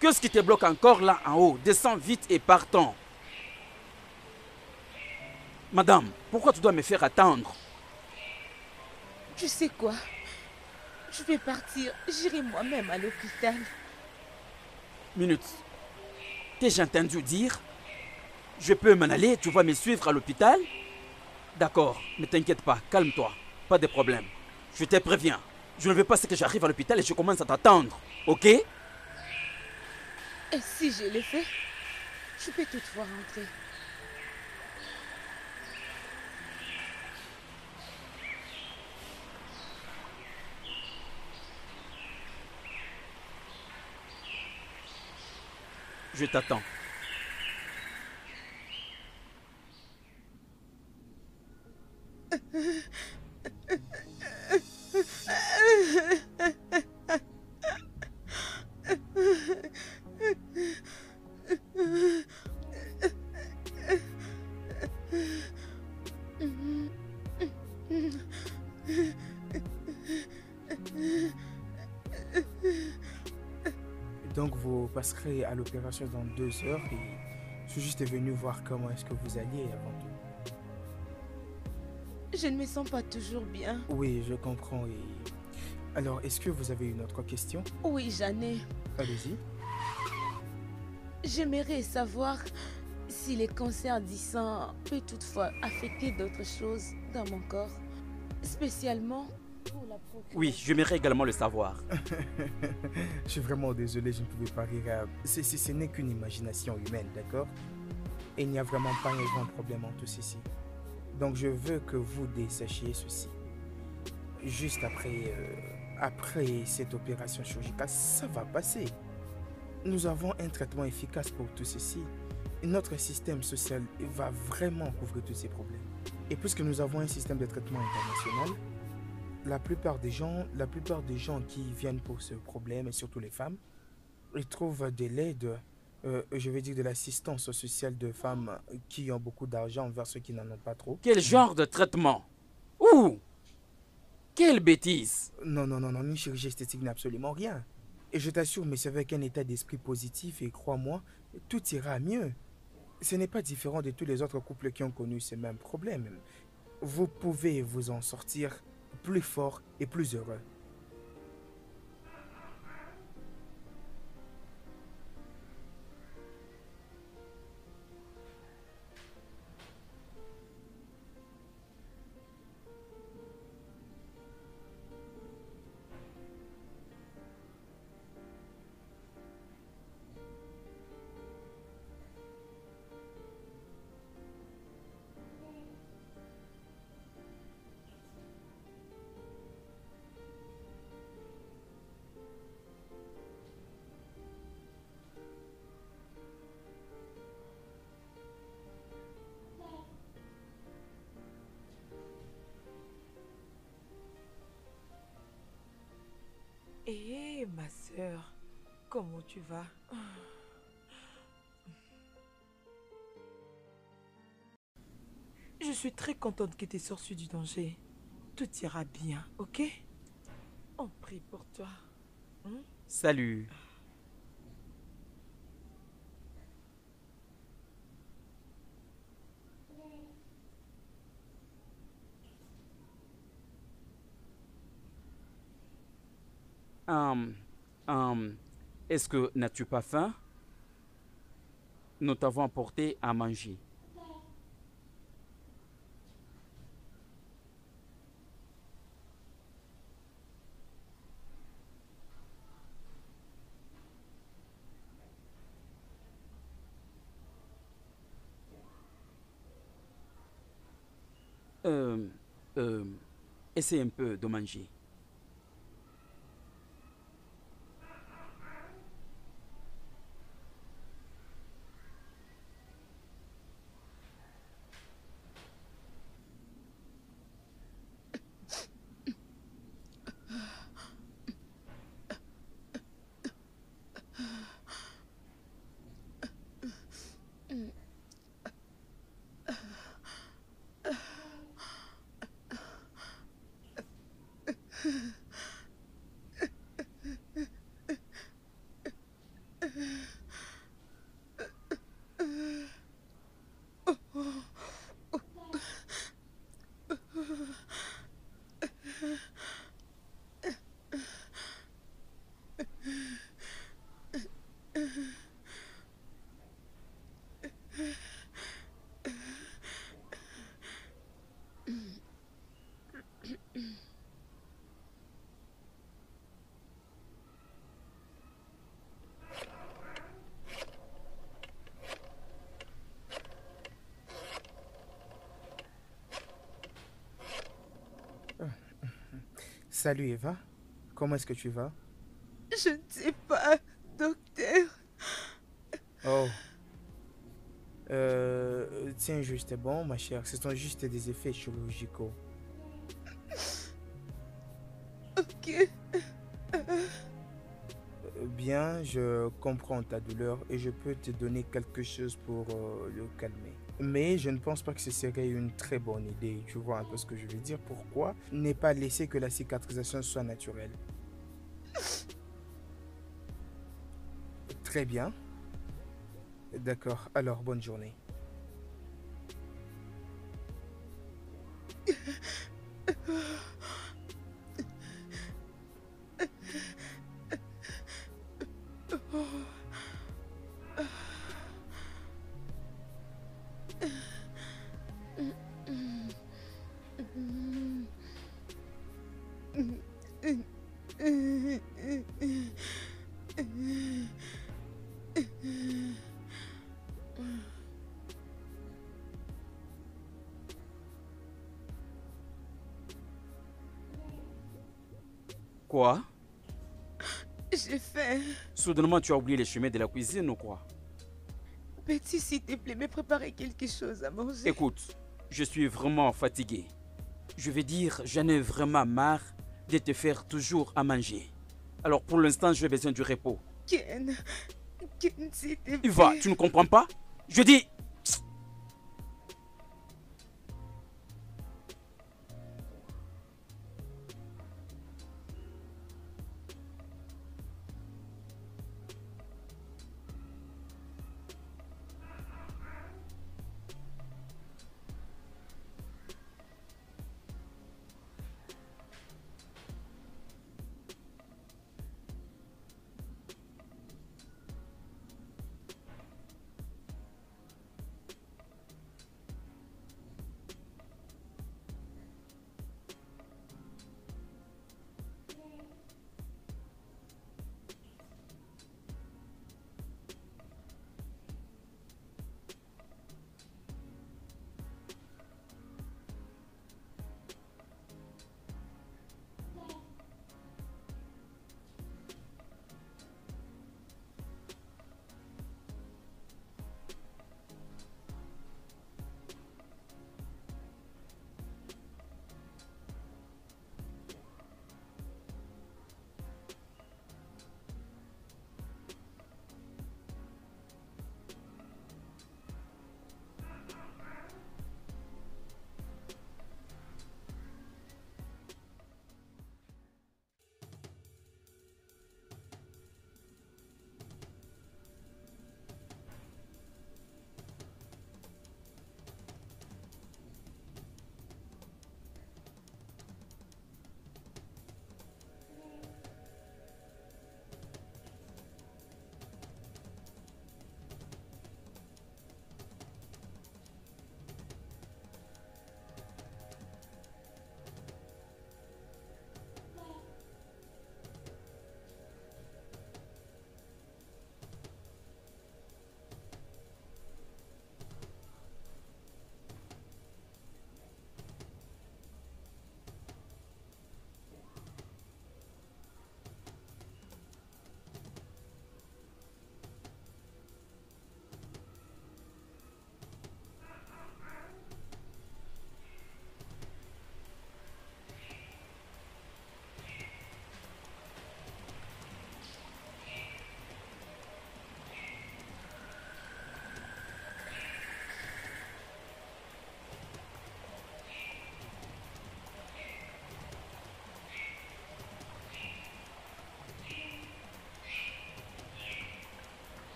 qu'est-ce qui te bloque encore là en haut? Descends vite et partons. Madame, pourquoi tu dois me faire attendre? Tu sais quoi? Je vais partir. J'irai moi-même à l'hôpital. Minute. T'ai-je entendu dire? Je peux m'en aller, tu vas me suivre à l'hôpital? D'accord, ne t'inquiète pas, calme-toi, pas de problème. Je te préviens, je ne veux pas que j'arrive à l'hôpital et je commence à t'attendre, ok? Et si je le fais, je peux toutefois rentrer. Je t'attends. Donc vous passerez à l'opération dans 2 heures et je suis juste venu voir comment est-ce que vous alliez avant tout. Je ne me sens pas toujours bien. Oui, je comprends. Et... Alors, est-ce que vous avez une autre question? Oui, j'en ai. Allez-y. J'aimerais savoir si les cancers du sang peuvent toutefois affecter d'autres choses dans mon corps, spécialement pour la procréation. Oui, j'aimerais également le savoir. Je suis vraiment désolé, je ne pouvais pas rire. Ce n'est qu'une imagination humaine, d'accord? Et il n'y a vraiment pas un grand problème en tout ceci. Donc je veux que vous sachiez ceci. Juste après cette opération chirurgicale, ça va passer. Nous avons un traitement efficace pour tout ceci. Notre système social va vraiment couvrir tous ces problèmes. Et puisque nous avons un système de traitement international, la plupart des gens qui viennent pour ce problème, et surtout les femmes, ils trouvent de l'aide, je vais dire de l'assistance sociale de femmes qui ont beaucoup d'argent vers ceux qui n'en ont pas trop. Quel genre de traitement? Ouh! Quelle bêtise! Non, une chirurgie esthétique n'est absolument rien. Et je t'assure, mais c'est avec un état d'esprit positif et crois-moi, tout ira mieux. Ce n'est pas différent de tous les autres couples qui ont connu ces mêmes problèmes. Vous pouvez vous en sortir plus fort et plus heureux. Et ma sœur, comment tu vas? Je suis très contente que tu aies sorti du danger. Tout ira bien, ok? On prie pour toi. Salut. Hum, Est-ce que n'as-tu pas faim? Nous t'avons apporté à manger. Euh, euh, Essaie un peu de manger. Salut Eva, comment est-ce que tu vas? Je ne sais pas, docteur. Oh. Tiens, juste bon, ma chère, ce sont juste des effets chirurgicaux. Ok. Bien, je comprends ta douleur et je peux te donner quelque chose pour le calmer. Mais je ne pense pas que ce serait une très bonne idée. Tu vois un peu ce que je veux dire? Pourquoi ne pas laisser que la cicatrisation soit naturelle? Très bien. D'accord, alors bonne journée. Quoi? J'ai faim. Soudainement, tu as oublié les chemins de la cuisine ou quoi? Betty, s'il te plaît, me préparer quelque chose à manger. Écoute, je suis vraiment fatigué. Je veux dire, j'en ai vraiment marre de te faire toujours à manger. Alors pour l'instant, j'ai besoin du repos. Ken, s'il te plaît. Eva, tu ne comprends pas? Je dis...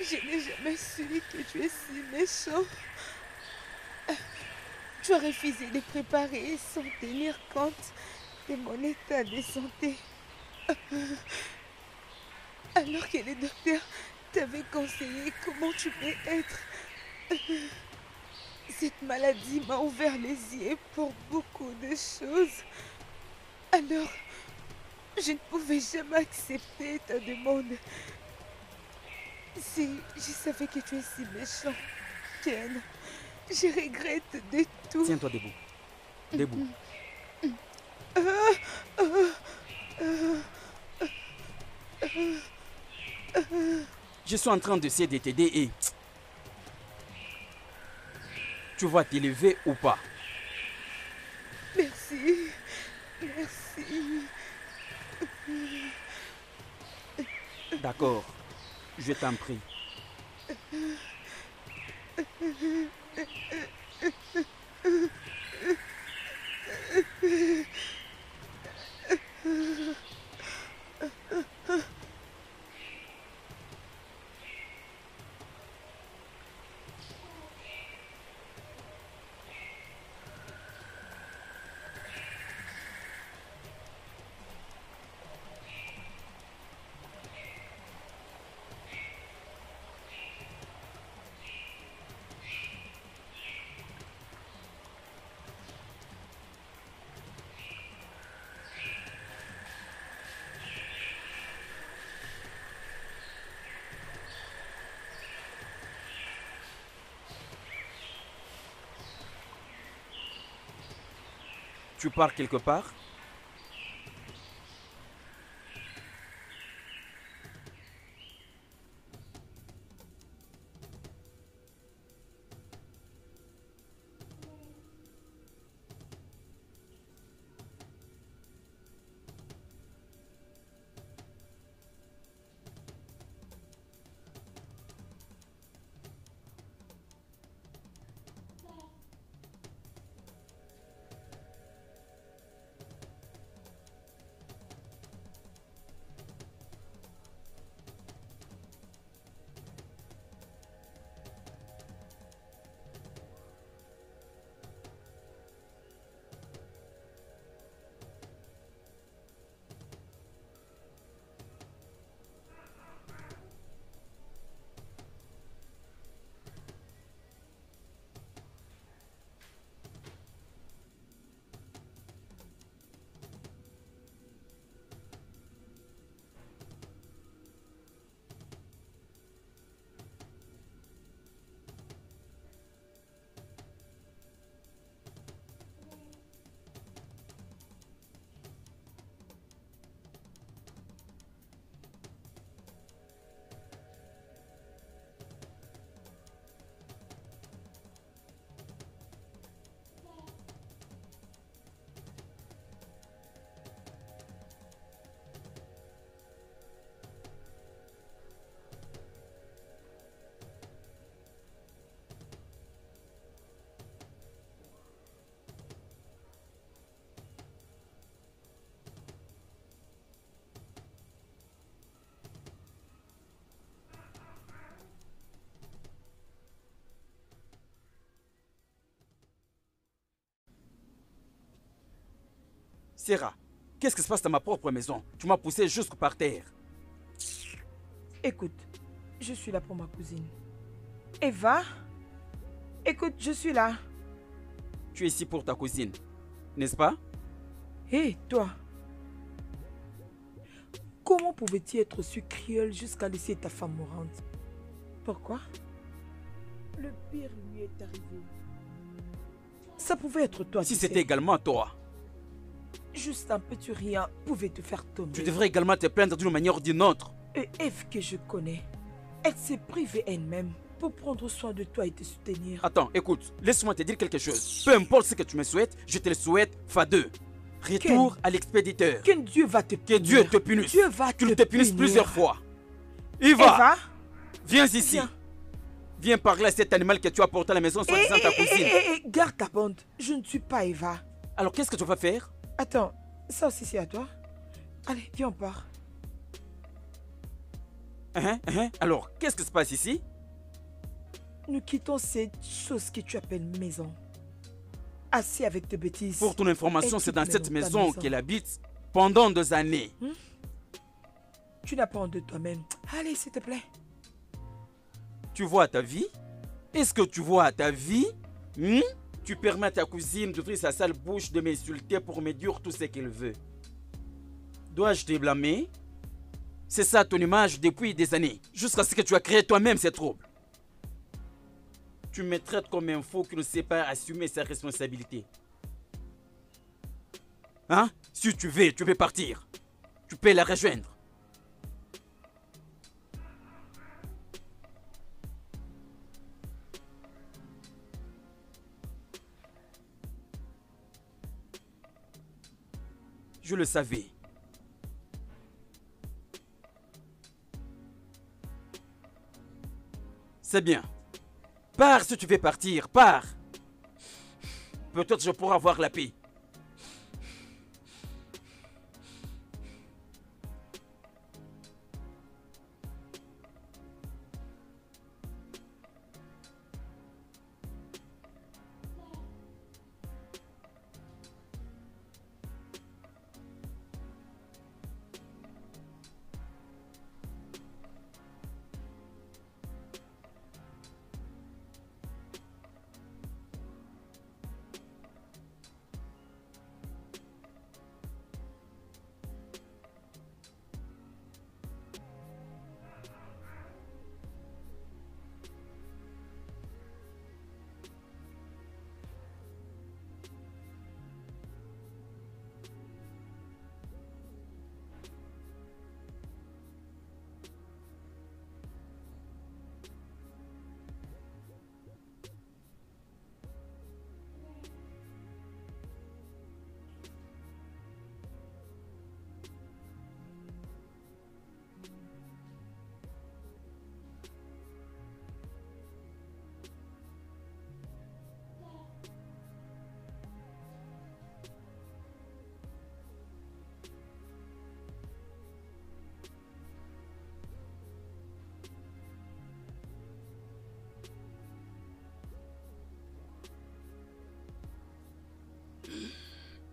Je n'ai jamais su que tu es si méchant. Tu as refusé de préparer sans tenir compte de mon état de santé. Alors que le docteur t'avait conseillé comment tu peux être. Cette maladie m'a ouvert les yeux pour beaucoup de choses. Alors, je ne pouvais jamais accepter ta demande. Si je savais que tu es si méchant, Ken, je regrette de tout. Tiens-toi debout. Debout. Je suis en train d'essayer de t'aider et... Tu vas t'élever ou pas? Merci. Merci. D'accord. Je t'en prie. Tu pars quelque part? Sarah, qu'est-ce qui se passe dans ma propre maison? Tu m'as poussé jusque par terre. Écoute, je suis là pour ma cousine. Eva, écoute, je suis là. Tu es ici pour ta cousine, n'est-ce pas? Hé, toi. Comment pouvais-tu être si cruel jusqu'à laisser ta femme mourante? Pourquoi? Le pire lui est arrivé. Ça pouvait être toi. Si c'était également toi. Juste un petit rien pouvait te faire tomber. Tu devrais également te plaindre d'une manière ou d'une autre. Et Eve que je connais, elle s'est privée elle-même pour prendre soin de toi et te soutenir. Attends, écoute, laisse-moi te dire quelque chose. Peu importe ce que tu me souhaites, je te le souhaite, fadeux. Retour à l'expéditeur. Que Dieu va te punir. Que Dieu te punisse. Dieu va Qu'il te punisse plusieurs fois. Eva, viens ici. Viens parler à cet animal que tu as porté à la maison, soi-disant ta cousine. Garde ta bande, je ne suis pas Eva. Alors qu'est-ce que tu vas faire? Attends, ça aussi c'est à toi. Allez, viens on part. Alors, qu'est-ce qui se passe ici? Nous quittons cette chose que tu appelles maison. Assez avec tes bêtises. Pour ton information, Et c'est dans quitte cette maintenant ta maison maison. qu'elle habite pendant 2 années. Tu n'as pas honte de toi-même. Allez, s'il te plaît. Tu vois ta vie? Est-ce que tu vois ta vie? Tu permets à ta cousine d'ouvrir sa sale bouche, de m'insulter pour me dire tout ce qu'elle veut. Dois-je te blâmer? C'est ça ton image depuis des années, jusqu'à ce que tu as créé toi-même ces troubles. Tu me traites comme un fou qui ne sait pas assumer sa responsabilité. Hein? Si tu veux, tu peux partir. Tu peux la rejoindre. Je le savais. C'est bien. Pars si tu veux partir, pars. Peut-être je pourrai avoir la paix.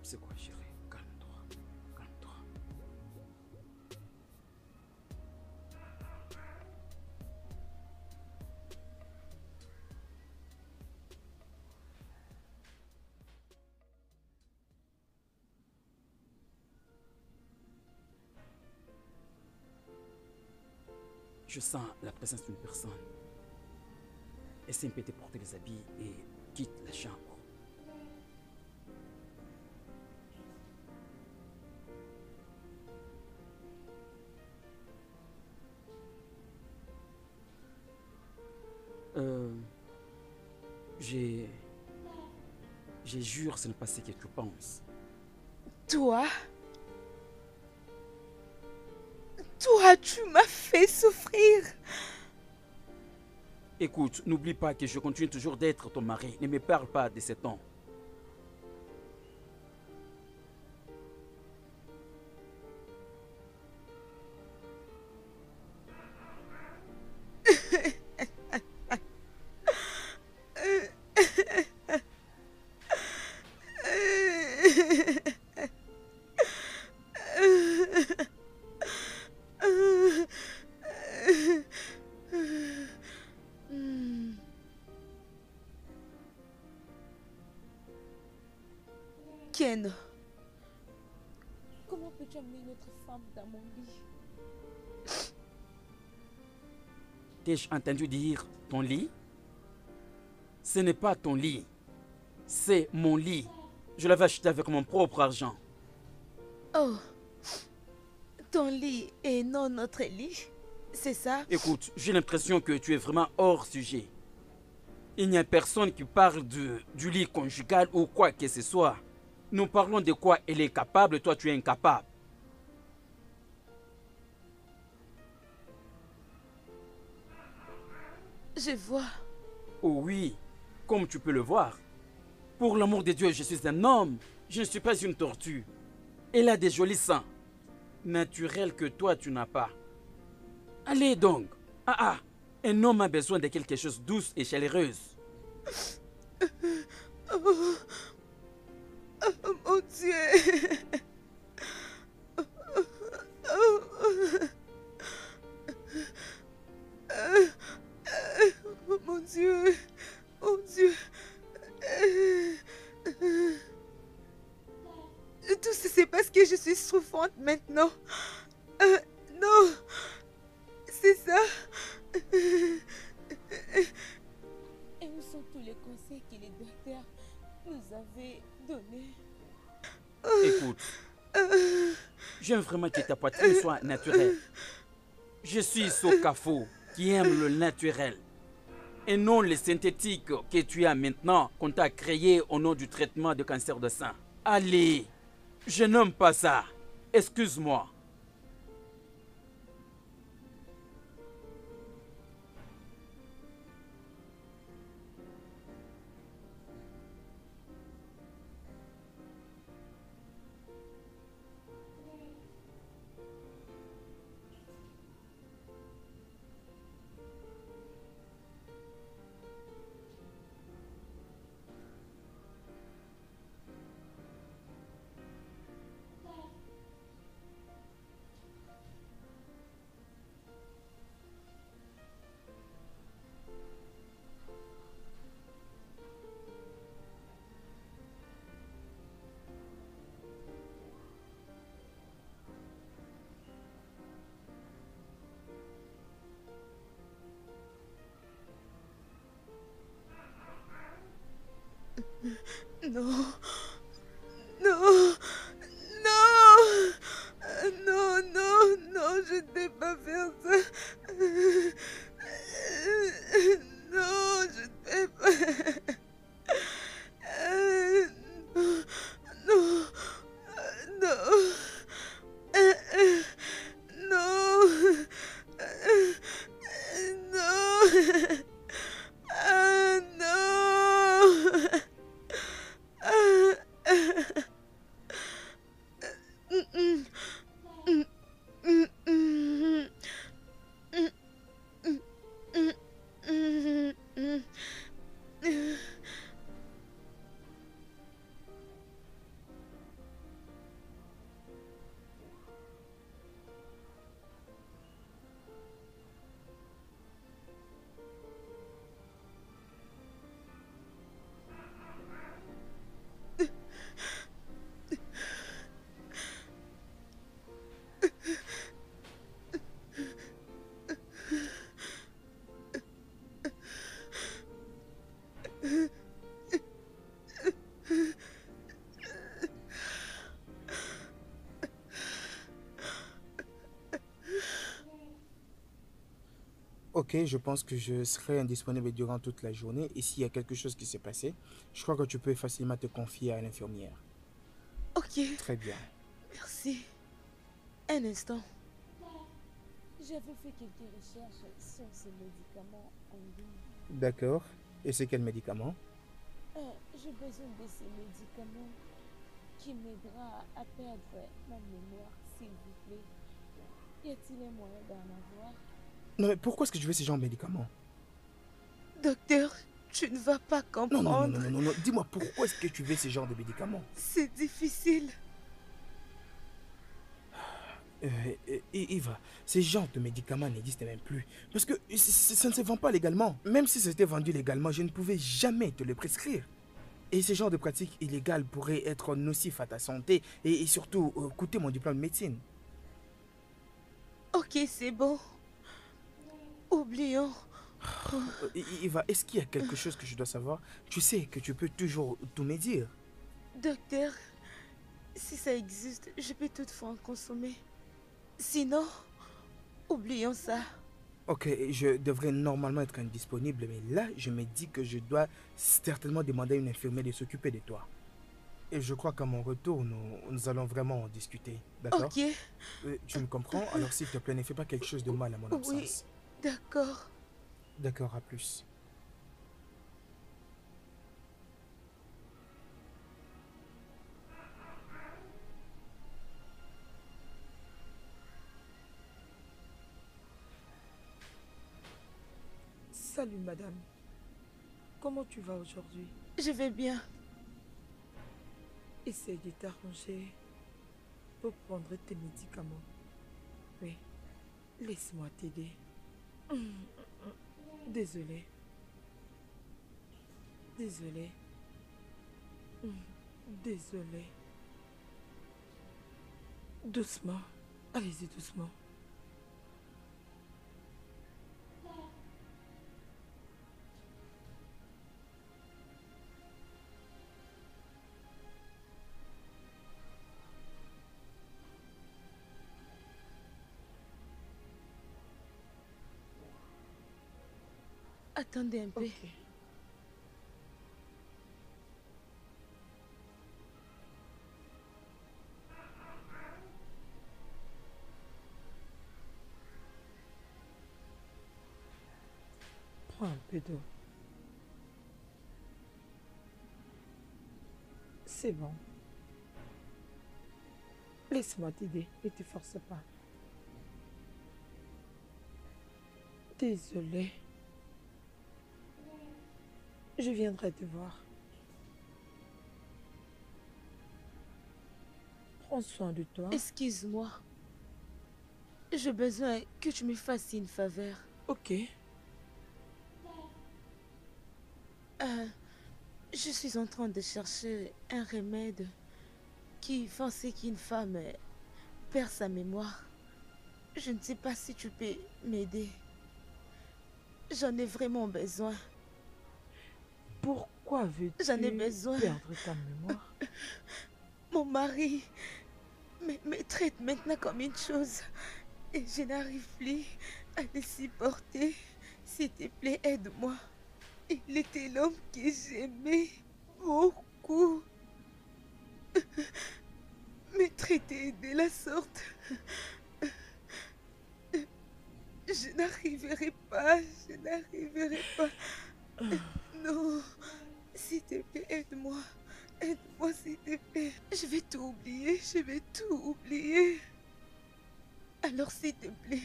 C'est quoi, chérie? Calme-toi. Calme-toi. Je sens la présence d'une personne. Essaie un peu de porter les habits et quitte la chambre. Je jure, ce n'est pas ce que tu penses. Toi? Toi, tu m'as fait souffrir. Écoute, n'oublie pas que je continue toujours d'être ton mari. Ne me parle pas de cet homme. Ken, Comment peux-tu amener une autre femme dans mon lit? T'ai-je entendu dire ton lit? Ce n'est pas ton lit. C'est mon lit. Je l'avais acheté avec mon propre argent. oh, ton lit et non notre lit, c'est ça? Écoute, j'ai l'impression que tu es vraiment hors sujet. Il n'y a personne qui parle du lit conjugal ou quoi que ce soit. Nous parlons de quoi elle est capable, toi tu es incapable. Je vois. Oh oui, comme tu peux le voir. Pour l'amour de Dieu, je suis un homme. Je ne suis pas une tortue. Elle a des jolis seins. Naturels que toi tu n'as pas. Allez donc. Un homme a besoin de quelque chose de douce et chaleureuse. Oh, mon Dieu. Mon Dieu. Mon Dieu. Tout ça, c'est parce que je suis souffrante maintenant. Non. C'est ça. Et où sont tous les conseils que les docteurs nous avaient donnés? Écoute, j'aime vraiment que ta poitrine soit naturelle. Je suis Sokafo qui aime le naturel et non le synthétique que tu as maintenant qu'on t'a créé au nom du traitement de cancer de sein. Allez, je n'aime pas ça. Excuse-moi. Non. Non. Non. Non, non, non, je ne vais pas faire ça. Non, je ne vais pas. Non. Non. Non. Non. Non. Ok, je pense que je serai indisponible durant toute la journée et s'il y a quelque chose qui s'est passé, je crois que tu peux facilement te confier à l'infirmière. Ok, Très bien. merci. Un instant. J'avais fait quelques recherches sur ces médicaments en ligne. D'accord. Et c'est quel médicament? J'ai besoin de ces médicaments qui m'aidera à perdre ma mémoire, s'il vous plaît. Y a-t-il un moyen d'en avoir? Non, mais pourquoi est-ce que tu veux ce genre de médicaments? Docteur, tu ne vas pas Non, non, non, comprendre. non, non, non. Dis-moi pourquoi est-ce que tu veux ce genre de médicaments? C'est difficile. Eva, ces genres de médicaments n'existent même plus. Parce que ça ne se vend pas légalement. Même si c'était vendu légalement, je ne pouvais jamais te le prescrire. Et ce genre de pratiques illégales pourraient être nocifs à ta santé et surtout coûter mon diplôme de médecine. Ok, c'est bon. Oublions. Eva, est-ce qu'il y a quelque chose que je dois savoir? Tu sais que tu peux toujours tout me dire. Docteur, si ça existe, je peux toutefois en consommer. Sinon, oublions ça. Ok, je devrais normalement être indisponible, mais là, je me dis que je dois certainement demander à une infirmière de s'occuper de toi. Et je crois qu'à mon retour, nous allons vraiment en discuter. D'accord? Ok, Tu me comprends? Alors s'il te plaît, ne fais pas quelque chose de mal à mon absence. oui, d'accord. D'accord, à plus. Salut madame. Comment tu vas aujourd'hui? Je vais bien. Essaye de t'arranger pour prendre tes médicaments. Oui, laisse-moi t'aider. Désolée. Désolée. Désolée. Doucement. Allez-y doucement. Attendez un peu. Ok. Prends un peu d'eau. C'est bon. Laisse-moi t'aider. Ne te force pas. Désolée. Je viendrai te voir. Prends soin de toi. Excuse-moi. J'ai besoin que tu me fasses une faveur. Ok. Je suis en train de chercher un remède qui fait qu'une femme perd sa mémoire. Je ne sais pas si tu peux m'aider. J'en ai vraiment besoin. Pourquoi veux-tu J'en ai besoin. perdre ta mémoire? Mon mari me traite maintenant comme une chose et je n'arrive plus à le supporter. S'il te plaît, aide-moi. Il était l'homme que j'aimais beaucoup. Me traiter de la sorte, je n'arriverai pas, je n'arriverai pas. Non, s'il te plaît, aide-moi. Aide-moi, s'il te plaît. Je vais tout oublier, je vais tout oublier. Alors, s'il te plaît,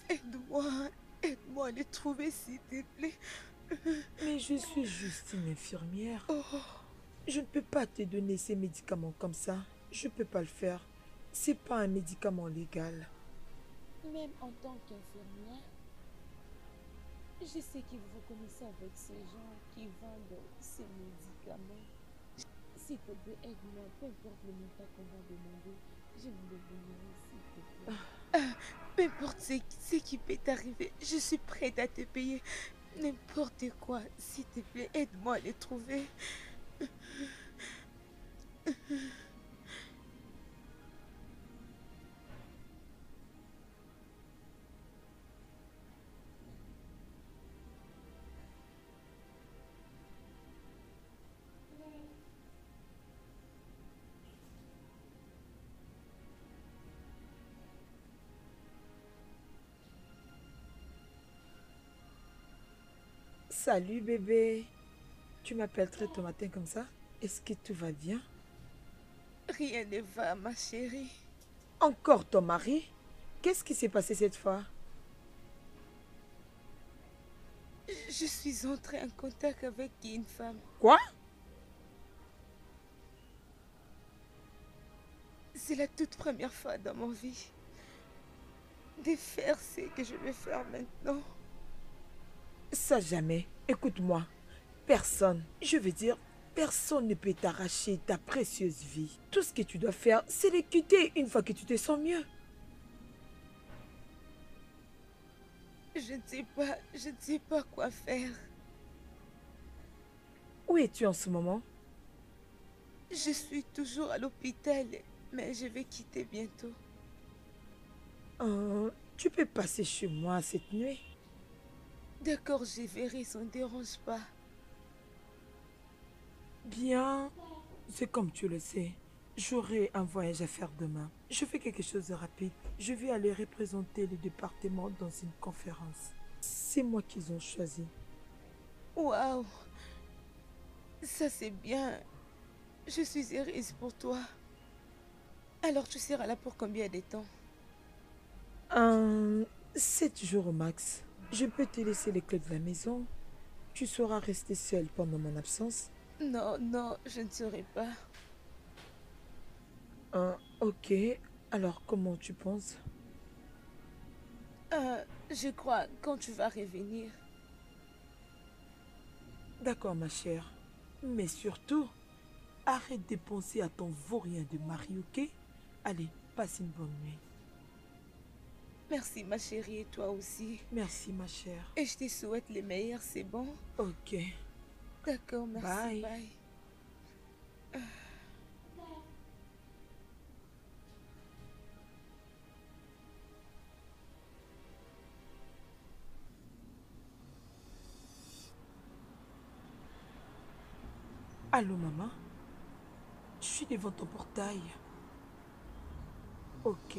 aide-moi. Aide-moi à le trouver, s'il te plaît. Mais je suis juste une infirmière. Oh, Je ne peux pas te donner ces médicaments comme ça. Je ne peux pas le faire. C'est pas un médicament légal. Même en tant qu'infirmière, je sais que vous vous connaissez avec ces gens qui vendent ces médicaments. S'il te plaît, aide-moi, peu importe le montant qu'on va demander, je me le donnerai, s'il te plaît. peu importe ce qui peut t'arriver, je suis prête à te payer. N'importe quoi, s'il te plaît, aide-moi à les trouver. Salut bébé. Tu m'appelles très tôt matin comme ça? Est-ce que tout va bien? Rien ne va, ma chérie. Encore ton mari? Qu'est-ce qui s'est passé cette fois? Je suis entrée en contact avec une femme. Quoi? C'est la toute première fois dans ma vie de faire ce que je vais faire maintenant. Ça jamais. Écoute-moi. Personne, je veux dire, personne ne peut t'arracher ta précieuse vie. Tout ce que tu dois faire, c'est de quitter une fois que tu te sens mieux. Je ne sais pas quoi faire. Où es-tu en ce moment? Je suis toujours à l'hôpital, mais je vais quitter bientôt. Tu peux passer chez moi cette nuit? D'accord, je verrai, ça ne dérange pas. Bien, c'est comme tu le sais. J'aurai un voyage à faire demain. Je fais quelque chose de rapide. Je vais aller représenter le département dans une conférence. C'est moi qu'ils ont choisi. Waouh! Ça c'est bien. Je suis heureuse pour toi. Alors tu seras là pour combien de temps? 7 jours au max. Je peux te laisser les clés de la maison. Tu sauras rester seule pendant mon absence. Non, non, je ne saurais pas. Ok. Alors, comment tu penses? Je crois quand tu vas revenir. D'accord, ma chère. Mais surtout, arrête de penser à ton vaurien de mari, ok? Allez, passe une bonne nuit. Merci ma chérie et toi aussi. Merci, ma chère. Et je te souhaite le meilleur, c'est bon? Ok. D'accord, merci. Bye. Bye. Allô, maman? Je suis devant ton portail. Ok.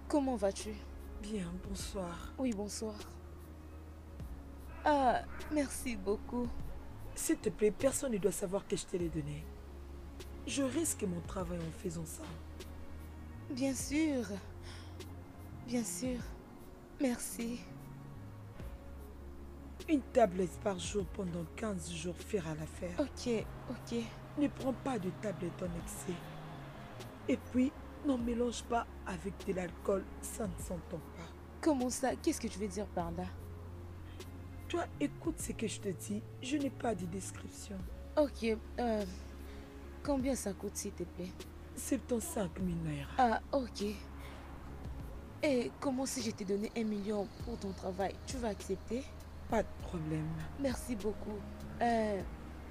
Comment vas-tu? Bien, bonsoir. Oui, bonsoir. Ah, merci beaucoup. S'il te plaît, personne ne doit savoir que je te l'ai donné. Je risque mon travail en faisant ça. Bien sûr. Bien sûr. Merci. Une tablette par jour pendant 15 jours fera l'affaire. Ok, ok. Ne prends pas de tablette en excès. Et puis, n'en mélange pas avec de l'alcool, ça ne s'entend pas. Comment ça? Qu'est-ce que tu veux dire par là? Toi, écoute ce que je te dis. Je n'ai pas de description. Ok, combien ça coûte s'il te plaît? 75 000 naira. Ah, ok. Et comment si je t'ai donné 1 million pour ton travail, tu vas accepter? Pas de problème. Merci beaucoup.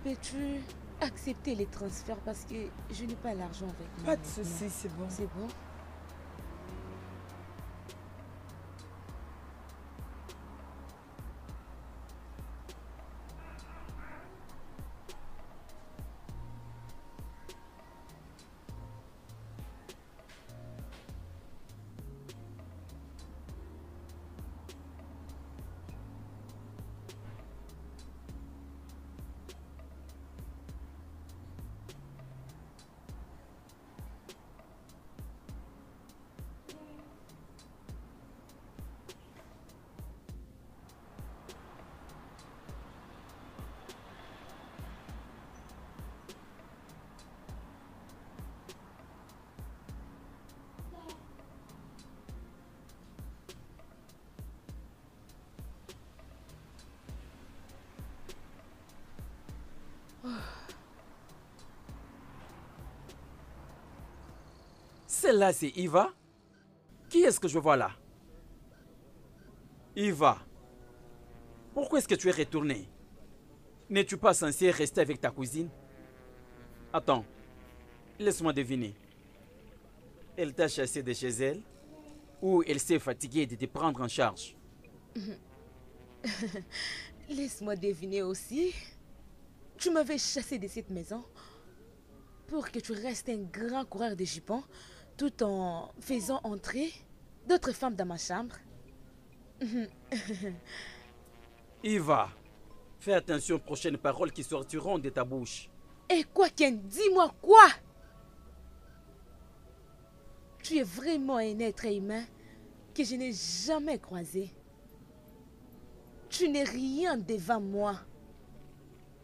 Peux-tu accepter les transferts parce que je n'ai pas l'argent avec moi. Pas de maintenant. soucis, c'est bon. C'est bon? Celle-là, c'est Iva. Qui est-ce que je vois là? Iva, pourquoi est-ce que tu es retournée? N'es-tu pas censé rester avec ta cousine? Attends, laisse-moi deviner. Elle t'a chassé de chez elle ou elle s'est fatiguée de te prendre en charge? Laisse-moi deviner aussi. Tu m'avais chassé de cette maison pour que tu restes un grand coureur de jupons tout en faisant entrer d'autres femmes dans ma chambre. Iva, fais attention aux prochaines paroles qui sortiront de ta bouche. Et quoi, Ken, dis-moi quoi? Tu es vraiment un être humain que je n'ai jamais croisé. Tu n'es rien devant moi.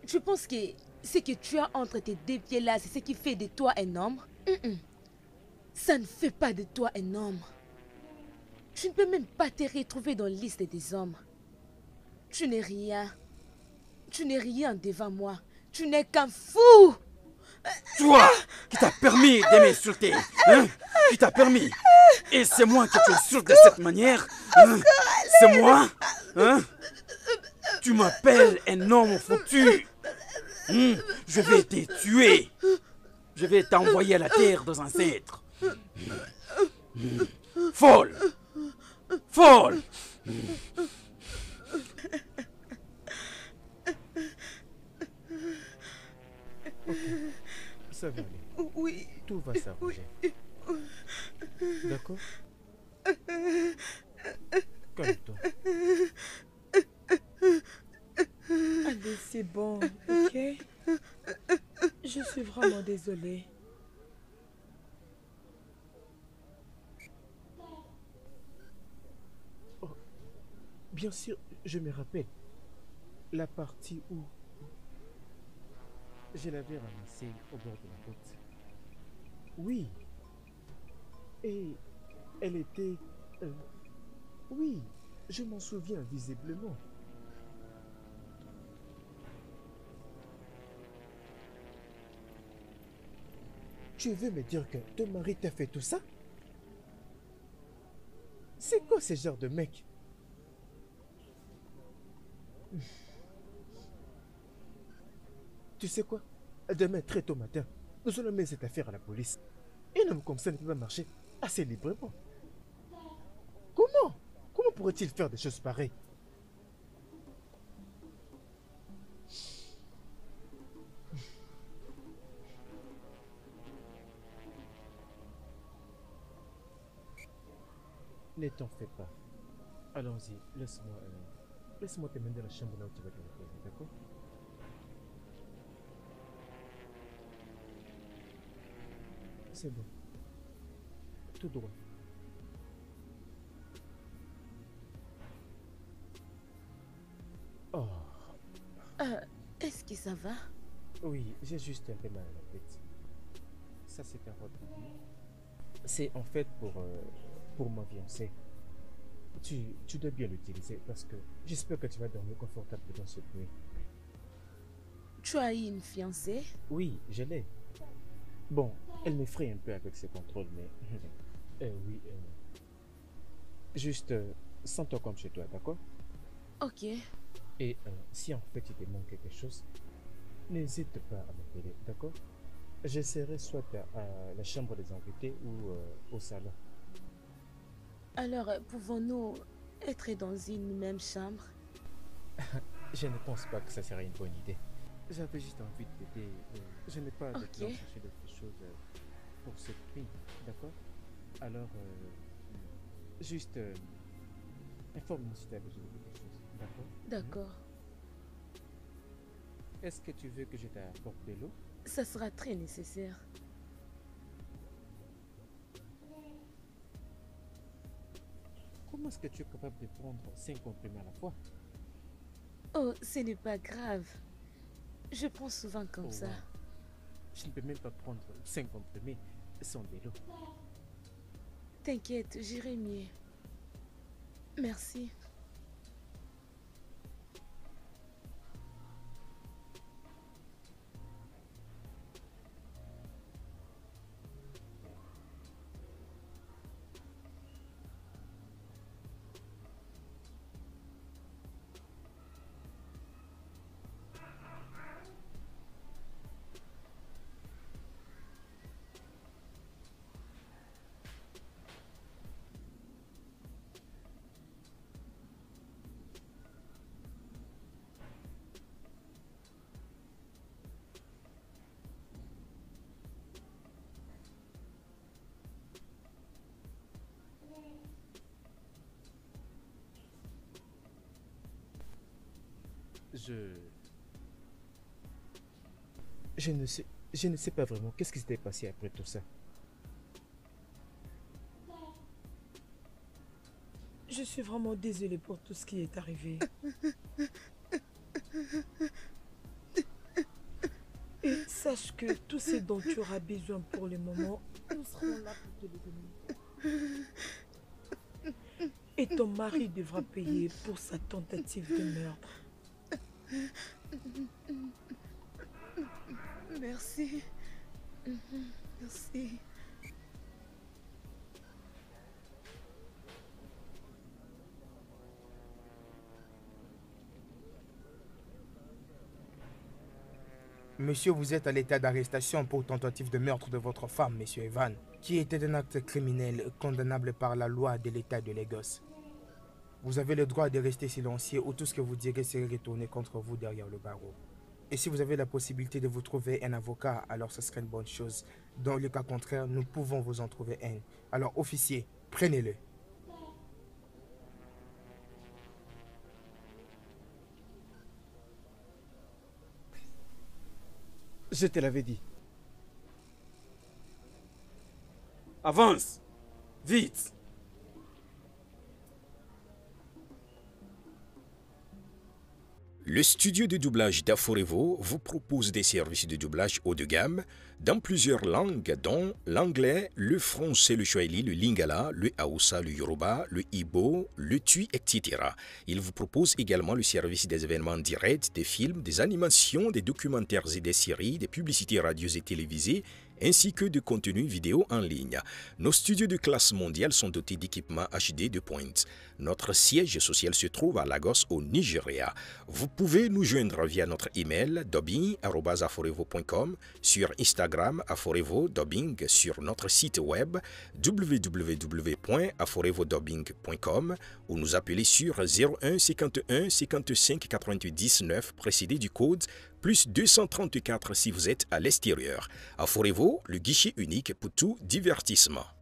Tu penses que ce que tu as entre tes deux pieds là, c'est ce qui fait de toi un homme? Ça ne fait pas de toi un homme. Tu ne peux même pas te retrouver dans la liste des hommes. Tu n'es rien. Tu n'es rien devant moi. Tu n'es qu'un fou. Toi, qui t'as permis de m'insulter, hein? Qui t'a permis? Et c'est moi que tu insultes de cette manière, hein? C'est moi, hein? Tu m'appelles un homme foutu. Je vais te tuer. Je vais t'envoyer à la terre des ancêtres. Folle! Folle! Ok, ça va aller. Oui, Tout va s'arranger. D'accord? Calme-toi. Allez, c'est bon, ok? Je suis vraiment désolée. Bien sûr, je me rappelle. La partie où je l'avais ramassée au bord de la route. Oui. Et elle était... oui, je m'en souviens visiblement. Tu veux me dire que ton mari t'a fait tout ça? C'est quoi ce genre de mec? Tu sais quoi? Demain, très tôt matin, nous allons mettre cette affaire à la police. Un homme comme ça ne peut pas marcher assez librement. Comment? Comment pourrait-il faire des choses pareilles? Ne t'en fais pas. Allons-y, laisse-moi te mener dans la chambre là où tu vas te reposer, d'accord? C'est bon. Tout droit. Oh, est-ce que ça va? oui, j'ai juste un peu mal à la tête. Ça, c'est un repos. C'est en fait pour ma fiancée. Tu dois bien l'utiliser parce que j'espère que tu vas dormir confortablement cette nuit. Tu as eu une fiancée? Oui, je l'ai. Bon, elle m'effraie un peu avec ses contrôles, mais... oui, juste sens-toi comme chez toi, d'accord? Ok, Et si en fait il te manque quelque chose, n'hésite pas à m'appeler, d'accord? Je serai soit à la chambre des invités ou au salon. alors pouvons-nous être dans une même chambre? Je ne pense pas que ça serait une bonne idée. J'avais juste envie de t'aider. Je n'ai pas de Ok. plan chercher d'autres choses pour cette nuit, d'accord? Alors, juste informe-moi si tu as besoin de quelque chose, d'accord? D'accord, Est-ce que tu veux que je t'apporte de l'eau? ça sera très nécessaire. Comment est-ce que tu es capable de prendre 5 comprimés à la fois? Oh, ce n'est pas grave. Je prends souvent comme Oh, ça. wow. Je ne peux même pas prendre 5 comprimés sans de l'eau. T'inquiète, j'irai mieux. Merci. Je je ne sais pas vraiment qu'est-ce qui s'était passé après tout ça. Je suis vraiment désolée pour tout ce qui est arrivé. Et sache que tout ce dont tu auras besoin pour le moment, nous serons là pour te le donner. Et ton mari devra payer pour sa tentative de meurtre. Merci. Merci. Monsieur, vous êtes à l'état d'arrestation pour tentative de meurtre de votre femme, monsieur Evan, qui était un acte criminel condamnable par la loi de l'état de Lagos. Vous avez le droit de rester silencieux ou tout ce que vous direz serait retourné contre vous derrière le barreau. Et si vous avez la possibilité de vous trouver un avocat, alors ce serait une bonne chose. Dans le cas contraire, nous pouvons vous en trouver un. Alors, officier, prenez-le. Je te l'avais dit. Avance! Vite! Le studio de doublage d'Aforevo vous propose des services de doublage haut de gamme dans plusieurs langues, dont l'anglais, le français, le swahili, le lingala, le haoussa, le yoruba, le ibo, le tui, etc. Il vous propose également le service des événements directs, des films, des animations, des documentaires et des séries, des publicités radio et télévisées, ainsi que de contenus vidéo en ligne. Nos studios de classe mondiale sont dotés d'équipements HD de pointe. Notre siège social se trouve à Lagos, au Nigeria. Vous pouvez nous joindre via notre email dubbing@aforevo.com, sur Instagram Aforevo Dubbing, sur notre site web www.aforevodubbing.com ou nous appeler sur 01 51 55 88 19 précédé du code plus 234 si vous êtes à l'extérieur. Aforevo, le guichet unique pour tout divertissement.